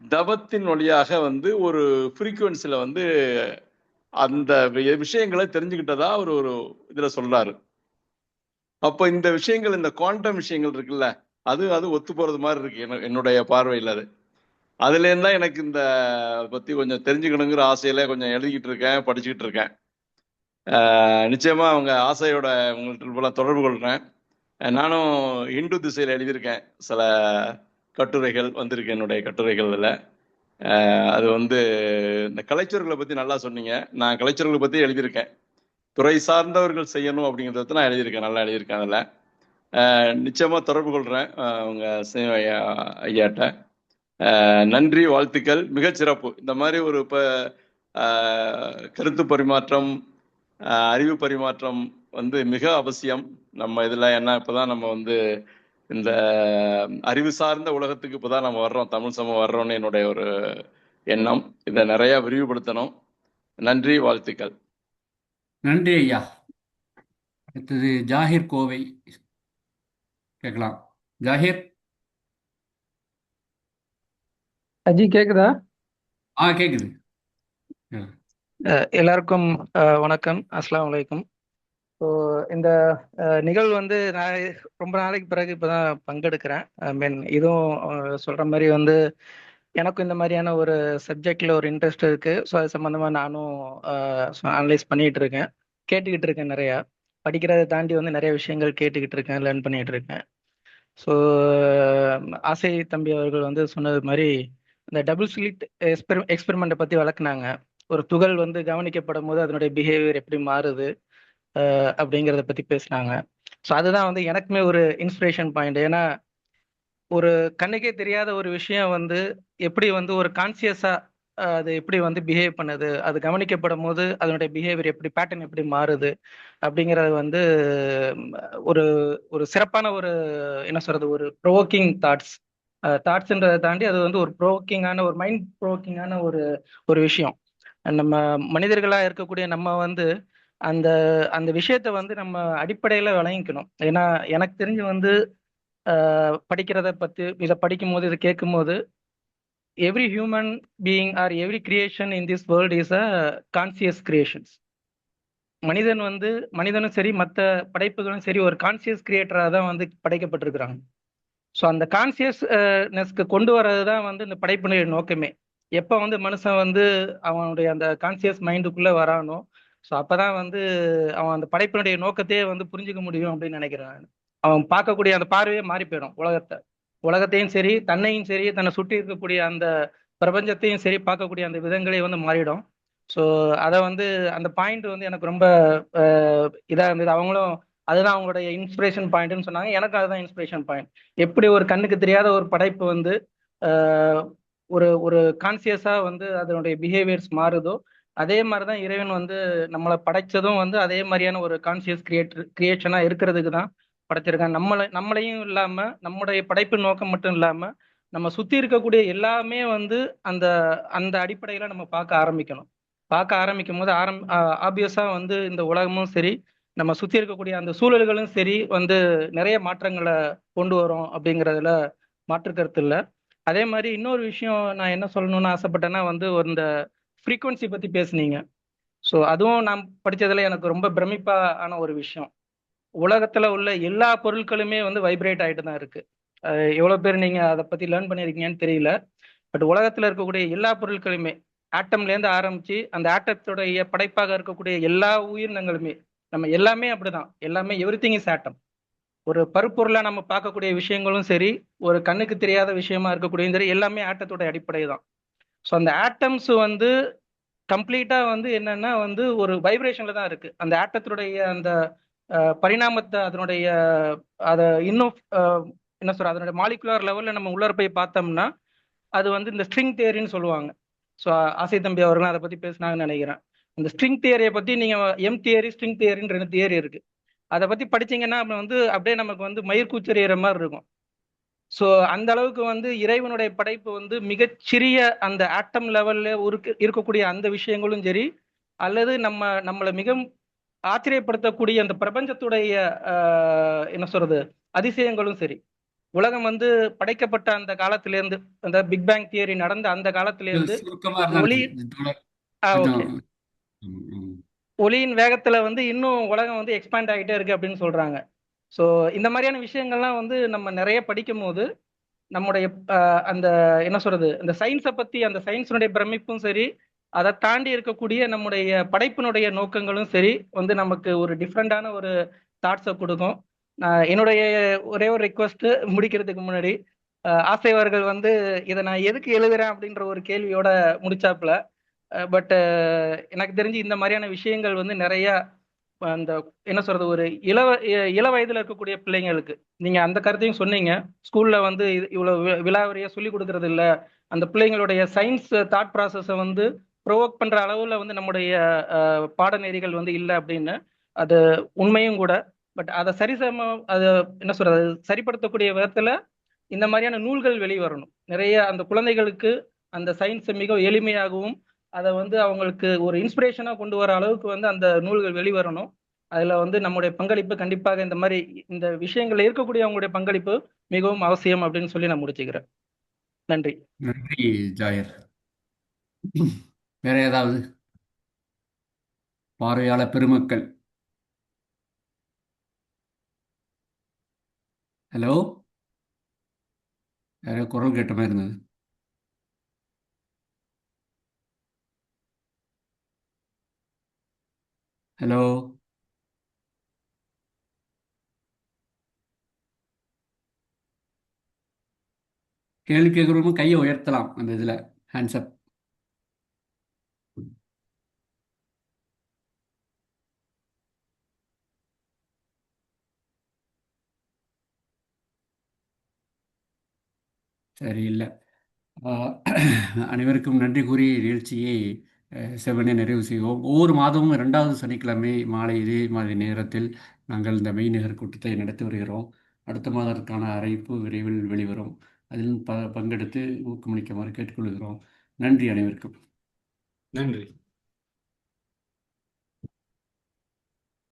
தவத்தின் வழியாக வந்து ஒரு ஃப்ரீக்குவன்சில வந்து அந்த விஷயங்களை தெரிஞ்சுக்கிட்டதா அவர் ஒரு இதுல சொல்றாரு. அப்ப இந்த விஷயங்கள், இந்த குவாண்டம் விஷயங்கள் இருக்குல்ல, அது ஒத்து போறது மாதிரி இருக்கு என்னுடைய பார்வையில். அதுல இருந்தா எனக்கு இந்த பத்தி கொஞ்சம் தெரிஞ்சுக்கணுங்கிற ஆசையில கொஞ்சம் எழுதிக்கிட்டு இருக்கேன், படிச்சுக்கிட்டு இருக்கேன். நிச்சயமா அவங்க ஆசையோட உங்கள்கிட்ட தொடர்பு கொள்றேன். நானும் இந்து திசையில் எழுதியிருக்கேன், சில கட்டுரைகள் வந்திருக்கு என்னுடைய கட்டுரைகள்ல. அது வந்து இந்த கலைச்சொற்களை பத்தி நல்லா சொன்னீங்க. நான் கலைச்சொற்களை பத்தி எழுதியிருக்கேன். துறை சார்ந்தவர்கள் செய்யணும் அப்படிங்கிறத நான் எழுதியிருக்கேன், நல்லா எழுதியிருக்கேன். அதில் நிச்சயமா தொடர்பு கொள்றேன் உங்க ஐயாட்ட. நன்றி, வாழ்த்துக்கள், மிகச்சிறப்பு. இந்த மாதிரி ஒரு கருத்து பரிமாற்றம், அறிவு பரிமாற்றம் வந்து மிக அவசியம் நம்ம இதுல. ஏன்னா இப்பதான் நம்ம வந்து இந்த அறிவு சார்ந்த உலகத்துக்கு இப்பதான் நம்ம வர்றோம், தமிழ் சமூகம் வர்றோம்னு என்னுடைய ஒரு எண்ணம். இதை நிறைய விரிவுபடுத்தணும். நன்றி, வாழ்த்துக்கள். நன்றி ஐயா. அடுத்தது ஜாகிர் கோவை கேட்கலாம். ஜாகிர். அஜி கேக்குதா? கேக்குது. எல்லாருக்கும் வணக்கம், அஸ்ஸலாமு அலைக்கும். ஸோ இந்த நிகழ்வு வந்து நான் ரொம்ப நாளைக்கு பிறகு இப்போதான் பங்கெடுக்கிறேன். மீன் இதுவும் சொல்ற மாதிரி வந்து எனக்கும் இந்த மாதிரியான ஒரு சப்ஜெக்ட்ல ஒரு இன்ட்ரெஸ்ட் இருக்கு. ஸோ அது சம்மந்தமாக நானும் அனலைஸ் பண்ணிட்டு இருக்கேன், கேட்டுக்கிட்டு இருக்கேன். நிறையா படிக்கிறதை தாண்டி வந்து நிறைய விஷயங்கள் கேட்டுக்கிட்டு இருக்கேன், லேர்ன் பண்ணிட்டு இருக்கேன். ஸோ ஆசை தம்பி அவர்கள் வந்து சொன்னது மாதிரி இந்த டபுள் ஸ்லிட் எக்ஸ்பெரிமெண்ட்டை பற்றி வளர்க்குனாங்க. ஒரு துகள் வந்து கவனிக்கப்படும் போது அதனுடைய பிஹேவியர் எப்படி மாறுது அப்படிங்கிறத பற்றி பேசினாங்க. ஸோ அதுதான் வந்து எனக்குமே ஒரு இன்ஸ்பிரேஷன் பாயிண்ட். ஏன்னா ஒரு கண்ணுக்கே தெரியாத ஒரு விஷயம் வந்து எப்படி வந்து ஒரு கான்சியஸாக அது எப்படி வந்து பிஹேவ் பண்ணுது, அது கவனிக்கப்படும் போது அதனுடைய பிஹேவியர் எப்படி, பேட்டர்ன் எப்படி மாறுது அப்படிங்கிறது வந்து ஒரு ஒரு சிறப்பான ஒரு என்ன சொல்றது, ஒரு ப்ரோவோக்கிங் தாட்ஸ்ன்றதை தாண்டி அது வந்து ஒரு ப்ரோவோக்கிங்கான, ஒரு மைண்ட் ப்ரோவோக்கிங்கான ஒரு விஷயம். நம்ம மனிதர்களாக இருக்கக்கூடிய நம்ம வந்து அந்த அந்த விஷயத்தை வந்து நம்ம அடிப்படையில் விளங்கிக்கணும். ஏன்னா எனக்கு தெரிஞ்சு வந்து படிக்கிறத பற்றி, இதை படிக்கும் போது, இதை கேட்கும் போது, every human being or every creation in this world is a conscious creations. மனிதனும் சரி, மற்ற படைப்புகளும் சரி, ஒரு கான்சியஸ் கிரியேட்டராக தான் வந்து படைக்கப்பட்டிருக்கிறாங்க. ஸோ அந்த கான்சியஸ்னஸ்க்கு கொண்டு வர்றது தான் வந்து இந்த படைப்பினுடைய நோக்கமே. எப்போ வந்து மனுஷன் வந்து அவனுடைய அந்த கான்சியஸ் மைண்டுக்குள்ளே வரானோ, ஸோ அப்போ தான் வந்து அவன் அந்த படைப்பினுடைய நோக்கத்தையே வந்து புரிஞ்சுக்க முடியும் அப்படின்னு நினைக்கிறான். அவன் பார்க்கக்கூடிய அந்த பார்வையே மாறி போயிடும். உலகத்தையும் சரி, தன்னையும் சரி, தன்னை சுற்றி இருக்கக்கூடிய அந்த பிரபஞ்சத்தையும் சரி பார்க்கக்கூடிய அந்த விதங்களே வந்து மாறிடும். ஸோ அதை வந்து அந்த பாயிண்ட் வந்து எனக்கு ரொம்ப இதாக இருந்தது. அவங்களும் அதுதான் அவங்களுடைய இன்ஸ்பிரேஷன் பாயிண்ட்னு சொன்னாங்க. எனக்கு அதுதான் இன்ஸ்பிரேஷன் பாயிண்ட். எப்படி ஒரு கண்ணுக்கு தெரியாத ஒரு படைப்பு வந்து ஒரு ஒரு கான்சியஸாக வந்து அதனுடைய பிஹேவியர்ஸ் மாறுதோ, அதே மாதிரி தான் இறைவன் வந்து நம்மளை படைச்சதும் வந்து அதே மாதிரியான ஒரு கான்சியஸ் கிரியேஷனாக இருக்கிறதுக்கு தான் படைச்சிருக்காங்க. நம்மளையும் இல்லாமல், நம்முடைய படைப்பு நோக்கம் மட்டும் இல்லாமல், நம்ம சுற்றி இருக்கக்கூடிய எல்லாமே வந்து அந்த அந்த அடிப்படையில் நம்ம பார்க்க ஆரம்பிக்கும் போது ஆப்வியஸாக வந்து இந்த உலகமும் சரி, நம்ம சுற்றி இருக்கக்கூடிய அந்த சூழல்களும் சரி வந்து நிறைய மாற்றங்களை கொண்டு வரும் அப்படிங்கிறதுல மாற்று கருத்து இல்லை. அதே மாதிரி இன்னொரு விஷயம் நான் என்ன சொல்லணும்னு ஆசைப்பட்டேன்னா வந்து இந்த ஃப்ரீக்குவன்சி பற்றி பேசுனீங்க. ஸோ அதுவும் நான் படித்ததில் எனக்கு ரொம்ப பிரமிப்பான ஒரு விஷயம். உலகத்தில் உள்ள எல்லா பொருட்களுமே வந்து வைப்ரேட் ஆகிட்டு தான் இருக்கு. எவ்வளோ பேர் நீங்கள் அதை பற்றி லேர்ன் பண்ணியிருக்கீங்கன்னு தெரியல. பட் உலகத்தில் இருக்கக்கூடிய எல்லா பொருட்களுமே, ஆட்டம்லேருந்து ஆரம்பித்து அந்த ஆட்டத்துடைய படைப்பாக இருக்கக்கூடிய எல்லா உயிரினங்களுமே, நம்ம எல்லாமே அப்படிதான். எல்லாமே எவ்ரிதிங் இஸ் ஆட்டம். ஒரு பருப்பொருளாக நம்ம பார்க்கக்கூடிய விஷயங்களும் சரி, ஒரு கண்ணுக்கு தெரியாத விஷயமா இருக்கக்கூடியதும் சரி, எல்லாமே ஆட்டத்தோட அடிப்படை தான். ஸோ அந்த ஆட்டம்ஸ் வந்து கம்ப்ளீட்டாக வந்து என்னன்னா வந்து ஒரு வைப்ரேஷனில் தான் இருக்குது. அந்த ஆட்டத்தினுடைய அந்த பரிணாமத்தை, அதனுடைய அதை இன்னும் என்ன சொல்ற, அதனுடைய மாலிகுலர் லெவலில் நம்ம உள்ளார போய் பார்த்தோம்னா அது வந்து இந்த ஸ்ட்ரிங் தியரின்னு சொல்லுவாங்க. ஸோ ஆசை தம்பி அவர்களும் அதை பற்றி பேசினாங்கன்னு நினைக்கிறேன். இந்த ஸ்ட்ரிங் தியரியை பற்றி நீங்கள் எம் தியரி, ஸ்ட்ரிங் தியரின்னு 2 தியரி இருக்குது. அதை பற்றி படிச்சிங்கன்னா வந்து அப்படியே நமக்கு வந்து மயிர்கூச்சறிகிற மாதிரி இருக்கும். ஸோ அந்த அளவுக்கு வந்து இறைவனுடைய படைப்பு வந்து மிகச்சிறிய அந்த ஆட்டம் லெவலில் இருக்கக்கூடிய அந்த விஷயங்களும் சரி, அல்லது நம்மளை மிக ஆச்சரியப்படுத்தக்கூடிய அந்த பிரபஞ்சத்துடைய என்ன சொல்றது அதிசயங்களும் சரி, உலகம் வந்து படைக்கப்பட்ட அந்த காலத்திலேருந்து, அந்த பிக் பேங் தியரி நடந்த அந்த காலத்திலேருந்து சுருக்கமாக இருந்தாலும் ஒளி சரி. தொடர் ஓகே கொஞ்சம் ம், ம். ஒளியின் வேகத்துல வந்து இன்னும் உலகம் வந்து எக்ஸ்பேண்ட் ஆகிட்டே இருக்கு அப்படின்னு சொல்றாங்க. ஸோ இந்த மாதிரியான விஷயங்கள்லாம் வந்து நம்ம நிறைய படிக்கும் போது நம்முடைய அந்த என்ன சொல்றது அந்த சயின்ஸை பத்தி, அந்த சயின்ஸினுடைய பிரமிப்பும் சரி, அதை தாண்டி இருக்கக்கூடிய நம்முடைய படைப்பினுடைய நோக்கங்களும் சரி வந்து நமக்கு ஒரு டிஃப்ரெண்டான ஒரு தாட்ஸை கொடுக்கும். என்னுடைய ஒரே ஒரு ரெக்வஸ்ட் முடிக்கிறதுக்கு முன்னாடி, ஆசை அவர்கள் வந்து இதை நான் எதுக்கு எழுதுறேன் அப்படின்ற ஒரு கேள்வியோட முடிச்சாப்புல. பட் எனக்கு தெரிஞ்சு இந்த மாதிரியான விஷயங்கள் வந்து நிறைய அந்த என்ன சொல்றது ஒரு இள வயதுல இருக்கக்கூடிய பிள்ளைங்களுக்கு நீங்க அந்த கருத்தையும் சொன்னீங்க. ஸ்கூல்ல வந்து இவ்வளவு விலாவரியா சொல்லி கொடுக்கறது இல்ல, அந்த பிள்ளைங்களுடைய சயின்ஸ் தாட் ப்ராசஸை வந்து ப்ரொவோக் பண்ற அளவுல வந்து நம்முடைய பாடநெறிகள் வந்து இல்லை அப்படின்னு. அது உண்மையும் கூட. பட் அதை அதை என்ன சொல்றது சரிப்படுத்தக்கூடிய விதத்துல இந்த மாதிரியான நூல்கள் வெளிவரணும். நிறைய அந்த குழந்தைகளுக்கு அந்த சயின்ஸை மிக எளிமையாகவும் அதை வந்து அவங்களுக்கு ஒரு இன்ஸ்பிரேஷனா கொண்டு வர அளவுக்கு வந்து அந்த நூல்கள் வெளிவரணும். அதுல வந்து நம்முடைய பங்களிப்பு கண்டிப்பாக இந்த மாதிரி இந்த விஷயங்கள்ல இருக்கக்கூடிய அவங்களுடைய பங்களிப்பு மிகவும் அவசியம் அப்படின்னு சொல்லி நான் முடிச்சுக்கிறேன். நன்றி. நன்றி ஜாயர். வேற ஏதாவது பார்வையாளர் பெருமக்கள்? ஹலோ, யாரோ குரல் கேட்ட மாதிரி இருந்தது. ஹலோ, கேள்வி கேட்குறவங்க கையை உயர்த்தலாம். அந்த இதில் ஹேண்ட்ஸ் அப். சரி, இல்லை. அனைவருக்கும் நன்றி கூறி நிகழ்ச்சியை செவ்வனே நிறைவு செய்வோம். ஒவ்வொரு மாதமும் 2வது சனிக்கிழமை மாலை இதே மாதிரி நேரத்தில் நாங்கள் இந்த மெய்நிகர் கூட்டத்தை நடத்தி வருகிறோம். அடுத்த மாதத்திற்கான அறிவிப்பு விரைவில் வெளிவரும். அதில் பங்கெடுத்து ஊக்கமளிக்குமாறு கேட்டுக்கொள்கிறோம். நன்றி அனைவருக்கும். நன்றி.